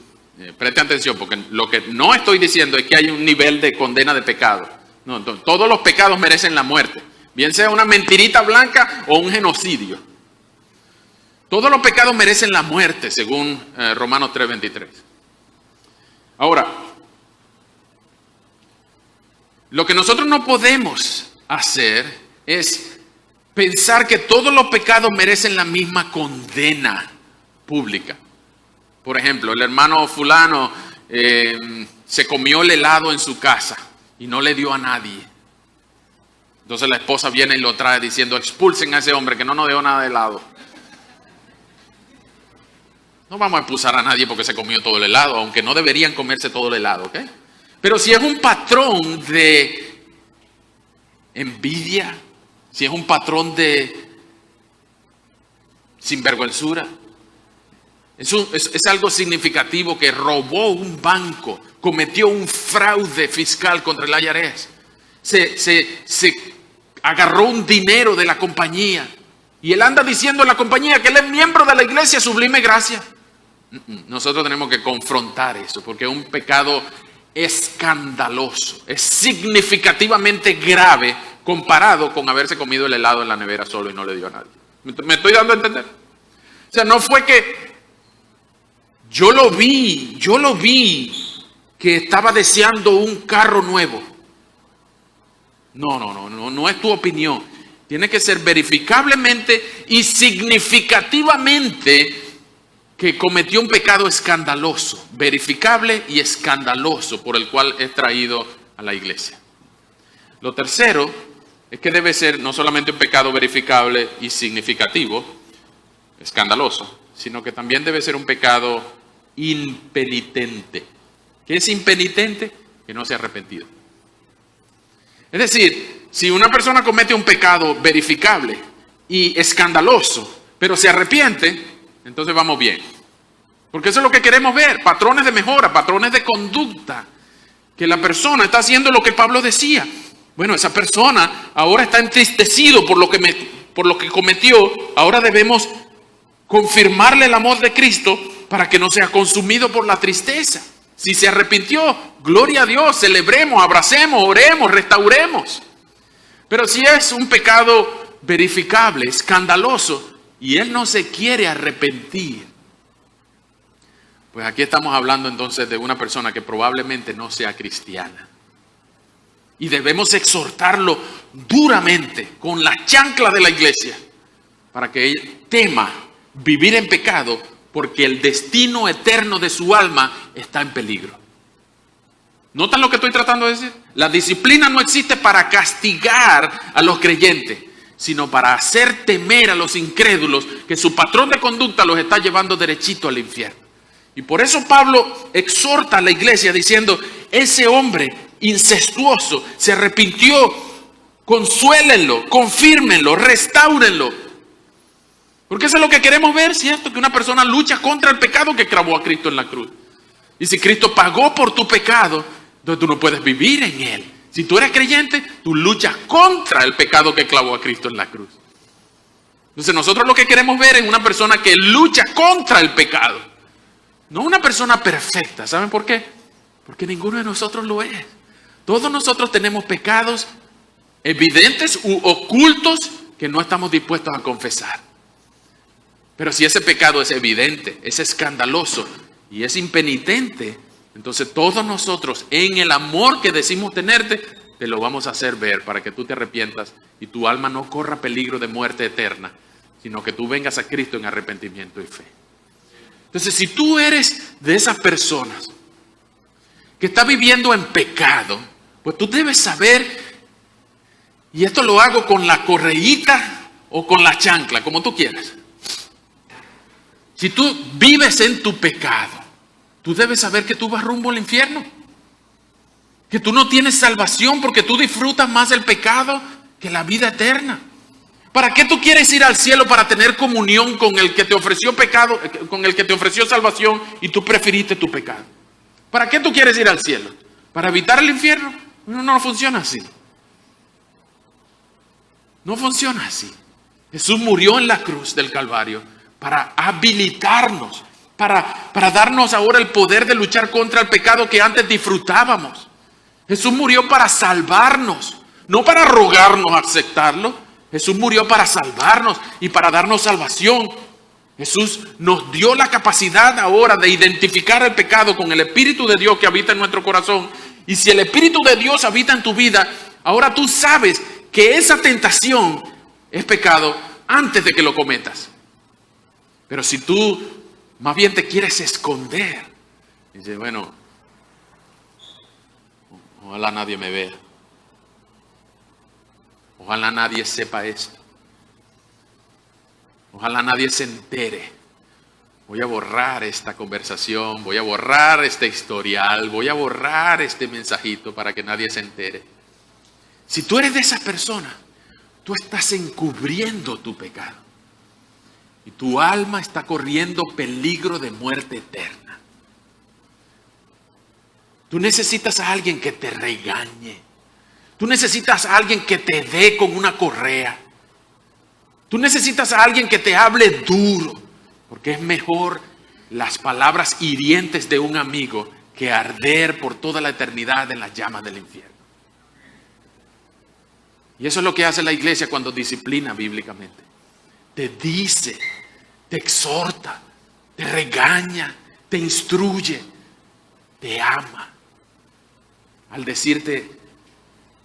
Preste atención, porque lo que no estoy diciendo es que hay un nivel de condena de pecado. No, todos los pecados merecen la muerte. Bien sea una mentirita blanca o un genocidio. Todos los pecados merecen la muerte, según Romanos 3:23. Ahora, lo que nosotros no podemos hacer es pensar que todos los pecados merecen la misma condena pública. Por ejemplo, el hermano fulano se comió el helado en su casa y no le dio a nadie. Entonces la esposa viene y lo trae diciendo: expulsen a ese hombre que no nos dio nada de helado. No vamos a expulsar a nadie porque se comió todo el helado, aunque no deberían comerse todo el helado, ¿ok? Pero si es un patrón de envidia, si es un patrón de sinvergüenzura. Es algo significativo que robó un banco, cometió un fraude fiscal contra el IRS, se agarró un dinero de la compañía y él anda diciendo en la compañía que él es miembro de la iglesia Sublime Gracia. Nosotros tenemos que confrontar eso porque es un pecado escandaloso, es significativamente grave comparado con haberse comido el helado en la nevera solo y no le dio a nadie. ¿Me estoy dando a entender? O sea, no fue que yo lo vi que estaba deseando un carro nuevo. No es tu opinión. Tiene que ser verificablemente y significativamente que cometió un pecado escandaloso, verificable y escandaloso, por el cual es traído a la iglesia. Lo tercero es que debe ser no solamente un pecado verificable y significativo, escandaloso, sino que también debe ser un pecado impenitente. ¿Qué es impenitente? Que no se ha arrepentido. Es decir, si una persona comete un pecado verificable y escandaloso, pero se arrepiente, entonces vamos bien. Porque eso es lo que queremos ver, patrones de mejora, patrones de conducta. Que la persona está haciendo lo que Pablo decía. Bueno, esa persona ahora está entristecido por lo que cometió. Ahora debemos confirmarle el amor de Cristo para que no sea consumido por la tristeza. Si se arrepintió, gloria a Dios, celebremos, abracemos, oremos, restauremos. Pero si es un pecado verificable, escandaloso, y él no se quiere arrepentir, pues aquí estamos hablando entonces de una persona que probablemente no sea cristiana. Y debemos exhortarlo duramente con la chancla de la iglesia para que él tema vivir en pecado porque el destino eterno de su alma está en peligro. ¿Notan lo que estoy tratando de decir? La disciplina no existe para castigar a los creyentes, sino para hacer temer a los incrédulos que su patrón de conducta los está llevando derechito al infierno. Y por eso Pablo exhorta a la iglesia diciendo, ese hombre incestuoso se arrepintió, consuélenlo, confírmenlo, restáurenlo. Porque eso es lo que queremos ver, ¿cierto? Que una persona lucha contra el pecado que clavó a Cristo en la cruz. Y si Cristo pagó por tu pecado, entonces tú no puedes vivir en él. Si tú eres creyente, tú luchas contra el pecado que clavó a Cristo en la cruz. Entonces nosotros lo que queremos ver es una persona que lucha contra el pecado. No una persona perfecta. ¿Saben por qué? Porque ninguno de nosotros lo es. Todos nosotros tenemos pecados evidentes u ocultos que no estamos dispuestos a confesar. Pero si ese pecado es evidente, es escandaloso y es impenitente, entonces todos nosotros en el amor que decimos tenerte, te lo vamos a hacer ver para que tú te arrepientas y tu alma no corra peligro de muerte eterna, sino que tú vengas a Cristo en arrepentimiento y fe. Entonces, si tú eres de esas personas que está viviendo en pecado, pues tú debes saber, y esto lo hago con la correíta o con la chancla, como tú quieras. Si tú vives en tu pecado, tú debes saber que tú vas rumbo al infierno. Que tú no tienes salvación porque tú disfrutas más el pecado que la vida eterna. ¿Para qué tú quieres ir al cielo para tener comunión con el que te ofreció pecado, con el que te ofreció salvación y tú preferiste tu pecado? ¿Para qué tú quieres ir al cielo? ¿Para evitar el infierno? No funciona así. No funciona así. Jesús murió en la cruz del Calvario para habilitarnos, para darnos ahora el poder de luchar contra el pecado que antes disfrutábamos. Jesús murió para salvarnos, no para rogarnos a aceptarlo. Jesús murió para salvarnos y para darnos salvación. Jesús nos dio la capacidad ahora de identificar el pecado con el Espíritu de Dios que habita en nuestro corazón. Y si el Espíritu de Dios habita en tu vida, ahora tú sabes que esa tentación es pecado antes de que lo cometas. Pero si tú más bien te quieres esconder, dices, bueno, ojalá nadie me vea. Ojalá nadie sepa esto. Ojalá nadie se entere. Voy a borrar esta conversación, voy a borrar este historial, voy a borrar este mensajito para que nadie se entere. Si tú eres de esa persona, tú estás encubriendo tu pecado. Y tu alma está corriendo peligro de muerte eterna. Tú necesitas a alguien que te regañe. Tú necesitas a alguien que te dé con una correa. Tú necesitas a alguien que te hable duro. Porque es mejor las palabras hirientes de un amigo que arder por toda la eternidad en las llamas del infierno. Y eso es lo que hace la iglesia cuando disciplina bíblicamente. Te dice, te exhorta, te regaña, te instruye, te ama. Al decirte,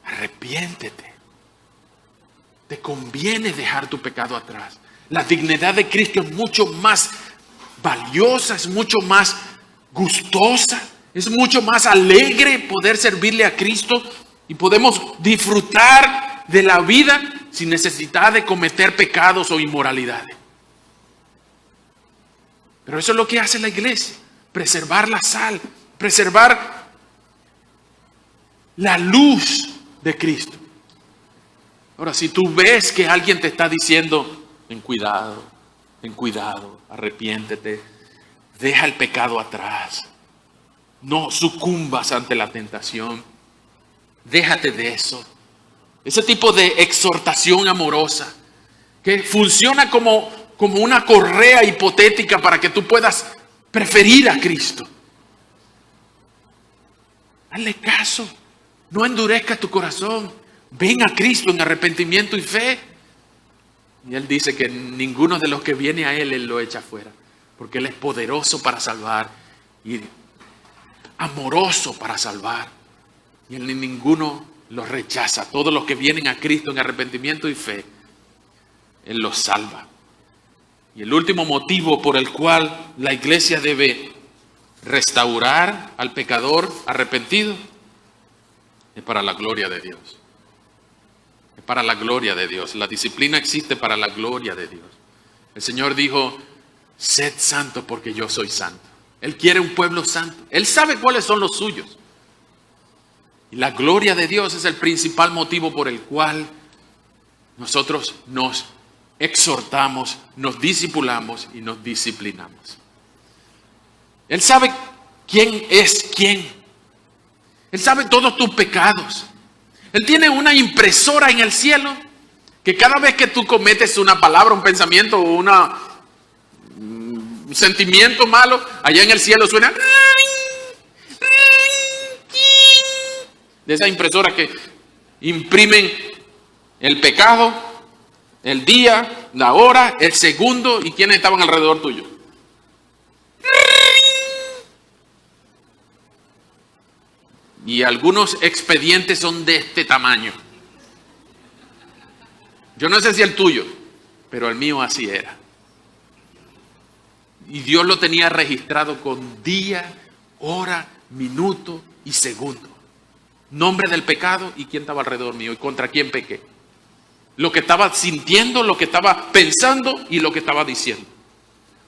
arrepiéntete. Te conviene dejar tu pecado atrás. La dignidad de Cristo es mucho más valiosa, es mucho más gustosa, es mucho más alegre poder servirle a Cristo y podemos disfrutar de la vida sin necesidad de cometer pecados o inmoralidades. Pero eso es lo que hace la iglesia, preservar la sal, preservar la luz de Cristo. Ahora, si tú ves que alguien te está diciendo, ten cuidado, arrepiéntete, deja el pecado atrás, no sucumbas ante la tentación, déjate de eso. Ese tipo de exhortación amorosa que funciona como una correa hipotética para que tú puedas preferir a Cristo. Hazle caso, no endurezca tu corazón, ven a Cristo en arrepentimiento y fe. Y Él dice que ninguno de los que viene a Él lo echa fuera, porque Él es poderoso para salvar y amoroso para salvar. Y Él ninguno los rechaza. Todos los que vienen a Cristo en arrepentimiento y fe, Él los salva. Y el último motivo por el cual la iglesia debe restaurar al pecador arrepentido es para la gloria de Dios. Es para la gloria de Dios. La disciplina existe para la gloria de Dios. El Señor dijo, sed santo porque yo soy santo. Él quiere un pueblo santo. Él sabe cuáles son los suyos. Y la gloria de Dios es el principal motivo por el cual nosotros nos exhortamos, nos discipulamos y nos disciplinamos. Él sabe quién es quién. Él sabe todos tus pecados. Él tiene una impresora en el cielo que cada vez que tú cometes una palabra, un pensamiento o un sentimiento malo, allá en el cielo suena de esa impresora que imprimen el pecado, el día, la hora, el segundo y quienes estaban alrededor tuyo. Y algunos expedientes son de este tamaño. Yo no sé si el tuyo, pero el mío así era. Y Dios lo tenía registrado con día, hora, minuto y segundo. Nombre del pecado y quién estaba alrededor mío y contra quién pequé. Lo que estaba sintiendo, lo que estaba pensando y lo que estaba diciendo.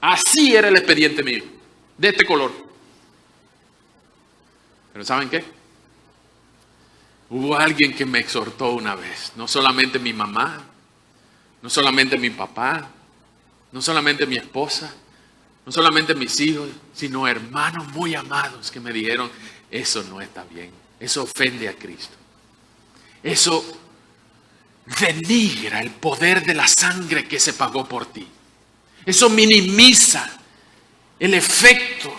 Así era el expediente mío, de este color. Pero ¿saben qué? Hubo alguien que me exhortó una vez, no solamente mi mamá, no solamente mi papá, no solamente mi esposa, no solamente mis hijos, sino hermanos muy amados que me dijeron, eso no está bien, eso ofende a Cristo. Eso denigra el poder de la sangre que se pagó por ti. Eso minimiza el efecto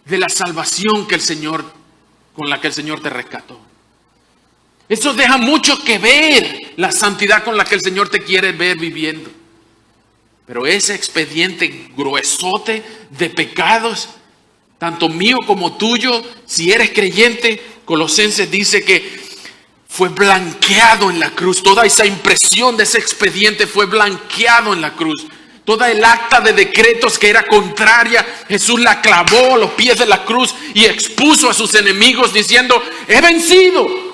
de la salvación que con la que el Señor te rescató. Eso deja mucho que ver la santidad con la que el Señor te quiere ver viviendo. Pero ese expediente gruesote de pecados, tanto mío como tuyo, si eres creyente, Colosenses dice que fue blanqueado en la cruz. Toda esa impresión de ese expediente fue blanqueado en la cruz. Toda el acta de decretos que era contraria, Jesús la clavó a los pies de la cruz y expuso a sus enemigos diciendo, he vencido.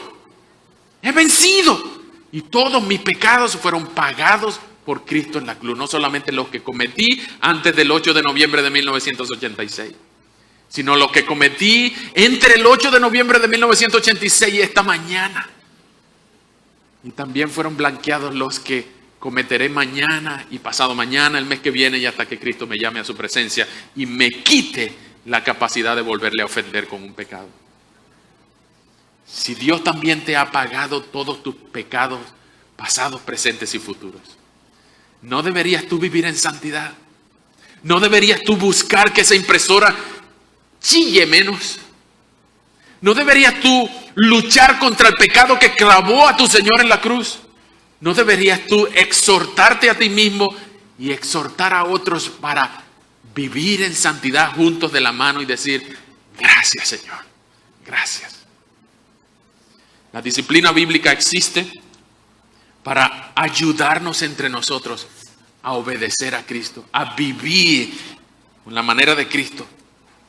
He vencido. Y todos mis pecados fueron pagados por Cristo en la cruz. No solamente los que cometí antes del 8 de noviembre de 1986, sino los que cometí entre el 8 de noviembre de 1986 y esta mañana. Y también fueron blanqueados los que cometeré mañana y pasado mañana, el mes que viene, y hasta que Cristo me llame a su presencia y me quite la capacidad de volverle a ofender con un pecado. Si Dios también te ha pagado todos tus pecados pasados, presentes y futuros, ¿no deberías tú vivir en santidad? ¿No deberías tú buscar que esa impresora chille menos? ¿No deberías tú luchar contra el pecado que clavó a tu Señor en la cruz? ¿No deberías tú exhortarte a ti mismo y exhortar a otros para vivir en santidad juntos de la mano y decir, gracias Señor, gracias? La disciplina bíblica existe para ayudarnos entre nosotros a obedecer a Cristo, a vivir con la manera de Cristo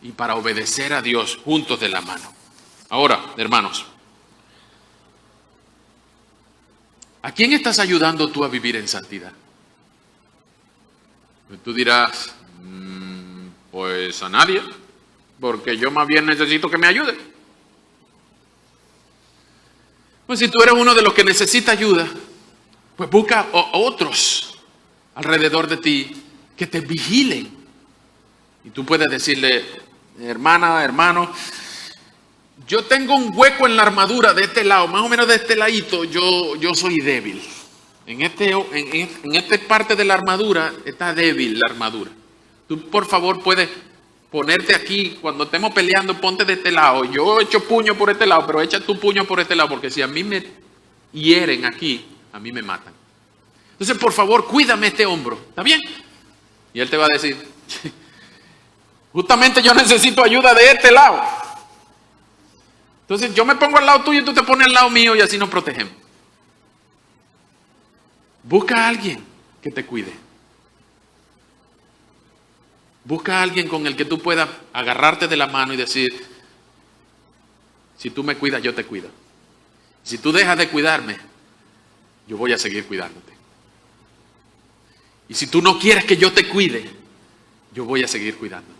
y para obedecer a Dios juntos de la mano. Ahora, hermanos, ¿a quién estás ayudando tú a vivir en santidad? Tú dirás, pues a nadie, porque yo más bien necesito que me ayude. Pues si tú eres uno de los que necesita ayuda, pues busca otros alrededor de ti que te vigilen. Y tú puedes decirle, hermana, hermano, yo tengo un hueco en la armadura de este lado, más o menos de este ladito, yo soy débil. En esta parte de la armadura está débil la armadura. Tú por favor puedes ponerte aquí, cuando estemos peleando, ponte de este lado. Yo echo puño por este lado, pero echa tu puño por este lado, porque si a mí me hieren aquí, a mí me matan. Entonces por favor cuídame este hombro, ¿está bien? Y él te va a decir, justamente yo necesito ayuda de este lado. Entonces yo me pongo al lado tuyo y tú te pones al lado mío y así nos protegemos. Busca a alguien que te cuide. Busca a alguien con el que tú puedas agarrarte de la mano y decir, si tú me cuidas, yo te cuido. Si tú dejas de cuidarme, yo voy a seguir cuidándote. Y si tú no quieres que yo te cuide, yo voy a seguir cuidándote.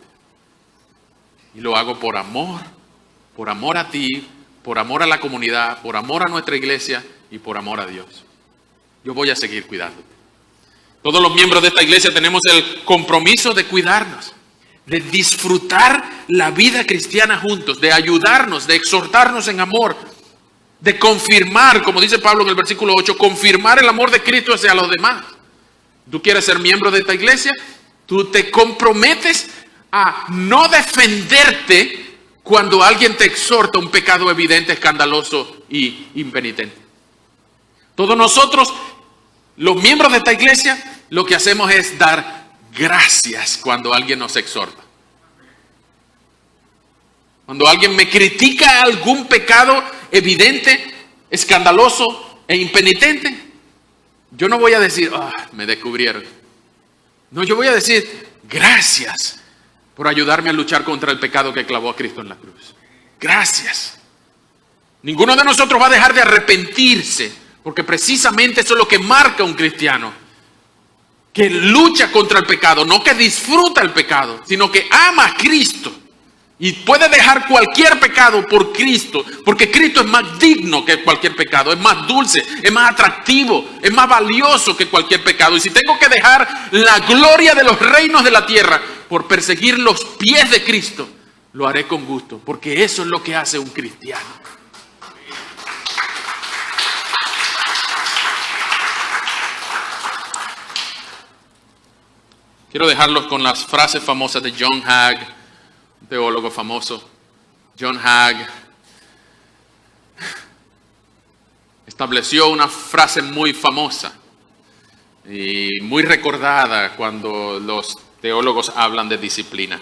Y lo hago por amor a ti, por amor a la comunidad, por amor a nuestra iglesia y por amor a Dios. Yo voy a seguir cuidándote. Todos los miembros de esta iglesia tenemos el compromiso de cuidarnos, de disfrutar la vida cristiana juntos, de ayudarnos, de exhortarnos en amor, de confirmar, como dice Pablo en el versículo 8, confirmar el amor de Cristo hacia los demás. ¿Tú quieres ser miembro de esta iglesia? Tú te comprometes a no defenderte cuando alguien te exhorta un pecado evidente, escandaloso y impenitente. Todos nosotros, los miembros de esta iglesia, lo que hacemos es dar gracias cuando alguien nos exhorta. Cuando alguien me critica algún pecado evidente, escandaloso e impenitente, yo no voy a decir, me descubrieron. No, yo voy a decir, gracias por ayudarme a luchar contra el pecado que clavó a Cristo en la cruz. Gracias. Ninguno de nosotros va a dejar de arrepentirse, porque precisamente eso es lo que marca a un cristiano, que lucha contra el pecado, no que disfruta el pecado, sino que ama a Cristo y puede dejar cualquier pecado por Cristo, porque Cristo es más digno que cualquier pecado, es más dulce, es más atractivo, es más valioso que cualquier pecado. Y si tengo que dejar la gloria de los reinos de la tierra por perseguir los pies de Cristo, lo haré con gusto, porque eso es lo que hace un cristiano. Quiero dejarlos con las frases famosas de John Hagg, un teólogo famoso. John Hagg estableció una frase muy famosa y muy recordada cuando los teólogos hablan de disciplina.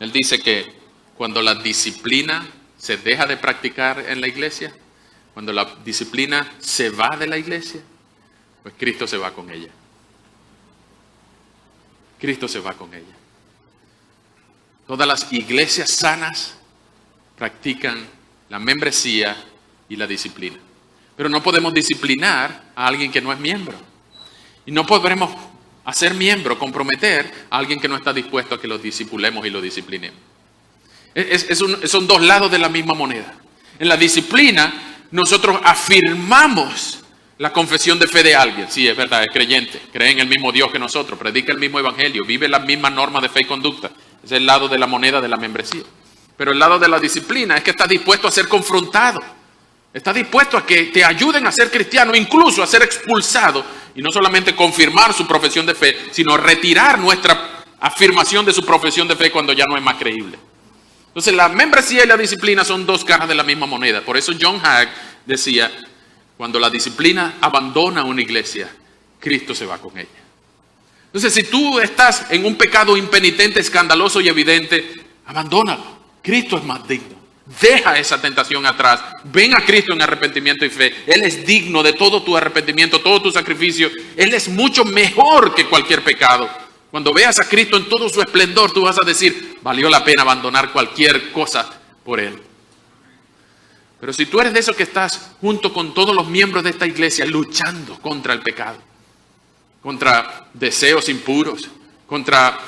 Él dice que cuando la disciplina se deja de practicar en la iglesia, cuando la disciplina se va de la iglesia, pues Cristo se va con ella. Cristo se va con ella. Todas las iglesias sanas practican la membresía y la disciplina. Pero no podemos disciplinar a alguien que no es miembro. Y no podremos hacer miembro, comprometer a alguien que no está dispuesto a que lo discipulemos y lo disciplinemos. Son dos lados de la misma moneda. En la disciplina, nosotros afirmamos la confesión de fe de alguien. Sí, es verdad, es creyente, cree en el mismo Dios que nosotros, predica el mismo evangelio, vive las mismas normas de fe y conducta. Es el lado de la moneda de la membresía. Pero el lado de la disciplina es que está dispuesto a ser confrontado. Está dispuesto a que te ayuden a ser cristiano, incluso a ser expulsado. Y no solamente confirmar su profesión de fe, sino retirar nuestra afirmación de su profesión de fe cuando ya no es más creíble. Entonces la membresía y la disciplina son dos caras de la misma moneda. Por eso John Hagg decía, cuando la disciplina abandona una iglesia, Cristo se va con ella. Entonces si tú estás en un pecado impenitente, escandaloso y evidente, abandónalo. Cristo es más digno. Deja esa tentación atrás. Ven a Cristo en arrepentimiento y fe. Él es digno de todo tu arrepentimiento, todo tu sacrificio. Él es mucho mejor que cualquier pecado. Cuando veas a Cristo en todo su esplendor, tú vas a decir, valió la pena abandonar cualquier cosa por Él. Pero si tú eres de esos que estás junto con todos los miembros de esta iglesia luchando contra el pecado, contra deseos impuros, contra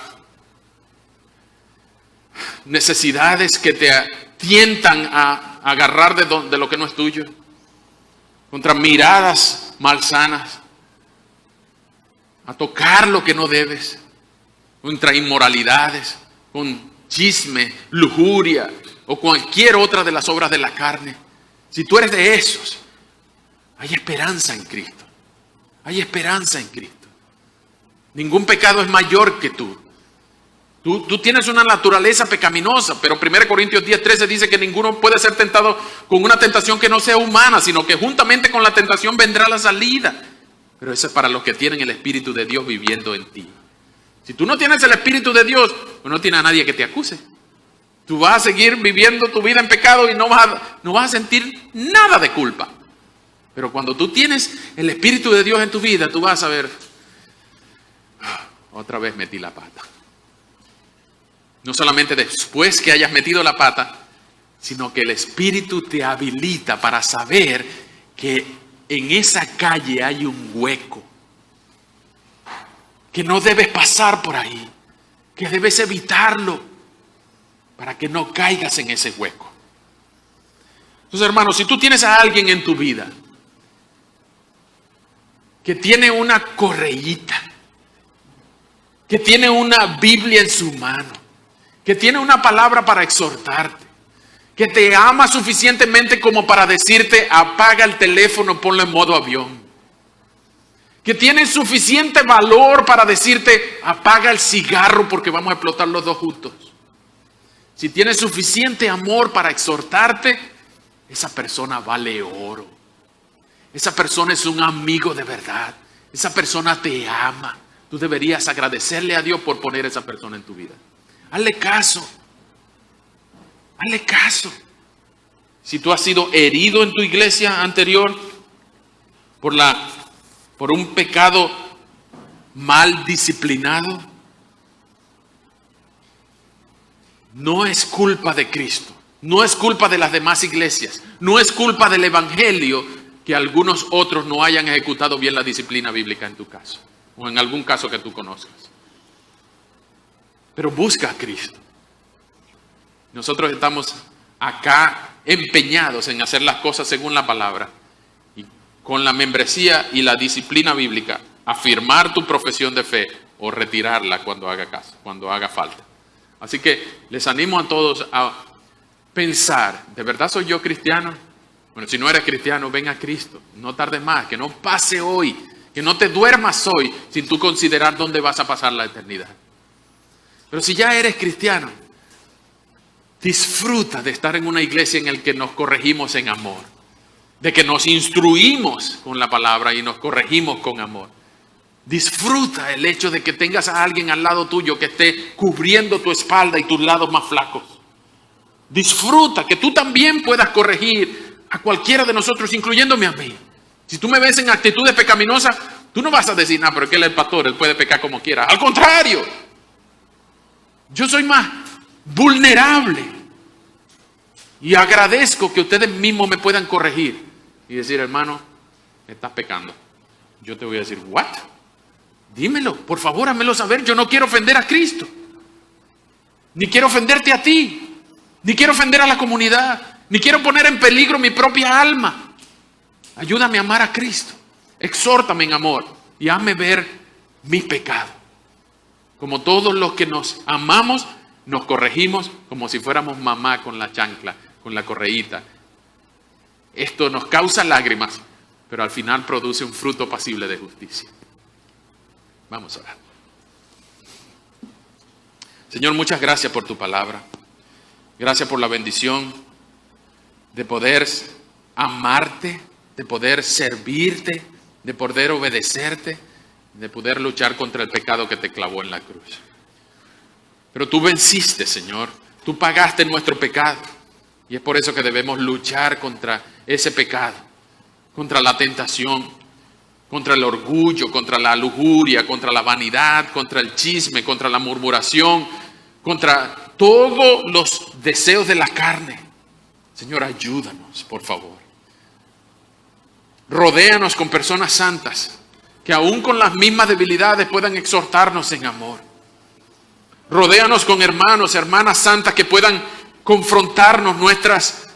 necesidades que te tientan a agarrar de lo que no es tuyo, contra miradas malsanas, a tocar lo que no debes, contra inmoralidades, con chisme, lujuria o cualquier otra de las obras de la carne. Si tú eres de esos, hay esperanza en Cristo. Hay esperanza en Cristo. Ningún pecado es mayor que tú. Tú tienes una naturaleza pecaminosa, pero 1 Corintios 10:13 dice que ninguno puede ser tentado con una tentación que no sea humana, sino que juntamente con la tentación vendrá la salida. Pero eso es para los que tienen el Espíritu de Dios viviendo en ti. Si tú no tienes el Espíritu de Dios, pues no tienes a nadie que te acuse. Tú vas a seguir viviendo tu vida en pecado y no vas a sentir nada de culpa. Pero cuando tú tienes el Espíritu de Dios en tu vida, tú vas a ver, otra vez metí la pata. No solamente después que hayas metido la pata, sino que el Espíritu te habilita para saber que en esa calle hay un hueco, que no debes pasar por ahí, que debes evitarlo para que no caigas en ese hueco. Entonces, hermanos, si tú tienes a alguien en tu vida que tiene una correíta, que tiene una Biblia en su mano, que tiene una palabra para exhortarte, que te ama suficientemente como para decirte apaga el teléfono, ponlo en modo avión, que tiene suficiente valor para decirte apaga el cigarro porque vamos a explotar los dos juntos. Si tiene suficiente amor para exhortarte, esa persona vale oro. Esa persona es un amigo de verdad. Esa persona te ama. Tú deberías agradecerle a Dios por poner a esa persona en tu vida. Hazle caso. Hazle caso. Si tú has sido herido en tu iglesia anterior por un pecado mal disciplinado, no es culpa de Cristo. No es culpa de las demás iglesias. No es culpa del evangelio que algunos otros no hayan ejecutado bien la disciplina bíblica en tu caso. O en algún caso que tú conozcas. Pero busca a Cristo. Nosotros estamos acá empeñados en hacer las cosas según la palabra. Y con la membresía y la disciplina bíblica, afirmar tu profesión de fe o retirarla cuando haga caso, cuando haga falta. Así que les animo a todos a pensar, ¿de verdad soy yo cristiano? Bueno, si no eres cristiano, ven a Cristo. No tardes más, que no pase hoy, que no te duermas hoy sin tú considerar dónde vas a pasar la eternidad. Pero si ya eres cristiano, disfruta de estar en una iglesia en la que nos corregimos en amor, de que nos instruimos con la palabra y nos corregimos con amor. Disfruta el hecho de que tengas a alguien al lado tuyo que esté cubriendo tu espalda y tus lados más flacos. Disfruta que tú también puedas corregir a cualquiera de nosotros, incluyéndome a mí. Si tú me ves en actitudes pecaminosas, tú no vas a decir, no, pero es que él es el pastor, él puede pecar como quiera. Al contrario, yo soy más vulnerable y agradezco que ustedes mismos me puedan corregir y decir, hermano, estás pecando. Yo te voy a decir, ¿what? Dímelo, por favor, házmelo saber. Yo no quiero ofender a Cristo, ni quiero ofenderte a ti, ni quiero ofender a la comunidad, ni quiero poner en peligro mi propia alma. Ayúdame a amar a Cristo. Exhórtame en amor y hazme ver mi pecado. Como todos los que nos amamos, nos corregimos como si fuéramos mamá con la chancla, con la correíta. Esto nos causa lágrimas, pero al final produce un fruto pasible de justicia. Vamos a orar. Señor, muchas gracias por tu palabra. Gracias por la bendición de poder amarte, de poder servirte, de poder obedecerte, de poder luchar contra el pecado que te clavó en la cruz. Pero tú venciste, Señor. Tú pagaste nuestro pecado. Y es por eso que debemos luchar contra ese pecado, contra la tentación, contra el orgullo, contra la lujuria, contra la vanidad, contra el chisme, contra la murmuración, contra todos los deseos de la carne. Señor, ayúdanos, por favor. Rodéanos con personas santas que aún con las mismas debilidades puedan exhortarnos en amor. Rodéanos con hermanos, hermanas santas que puedan confrontarnos nuestras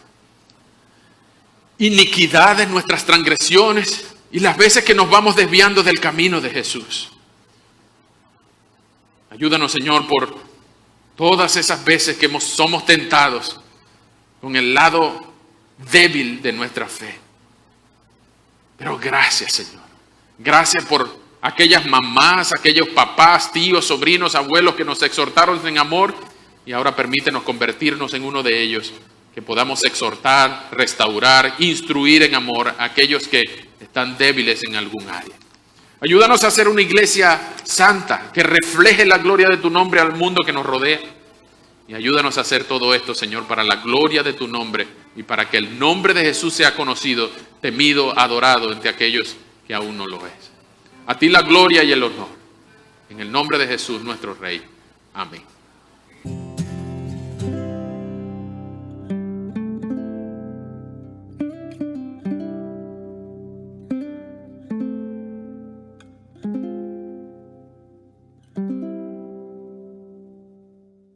iniquidades, nuestras transgresiones y las veces que nos vamos desviando del camino de Jesús. Ayúdanos, Señor, por todas esas veces que somos tentados con el lado débil de nuestra fe. Pero gracias, Señor. Gracias por aquellas mamás, aquellos papás, tíos, sobrinos, abuelos que nos exhortaron en amor y ahora permítenos convertirnos en uno de ellos, que podamos exhortar, restaurar, instruir en amor a aquellos que están débiles en algún área. Ayúdanos a ser una iglesia santa que refleje la gloria de tu nombre al mundo que nos rodea. Y ayúdanos a hacer todo esto, Señor, para la gloria de tu nombre y para que el nombre de Jesús sea conocido, temido, adorado entre aquellos que aún no lo es. A ti la gloria y el honor. En el nombre de Jesús, nuestro Rey. Amén.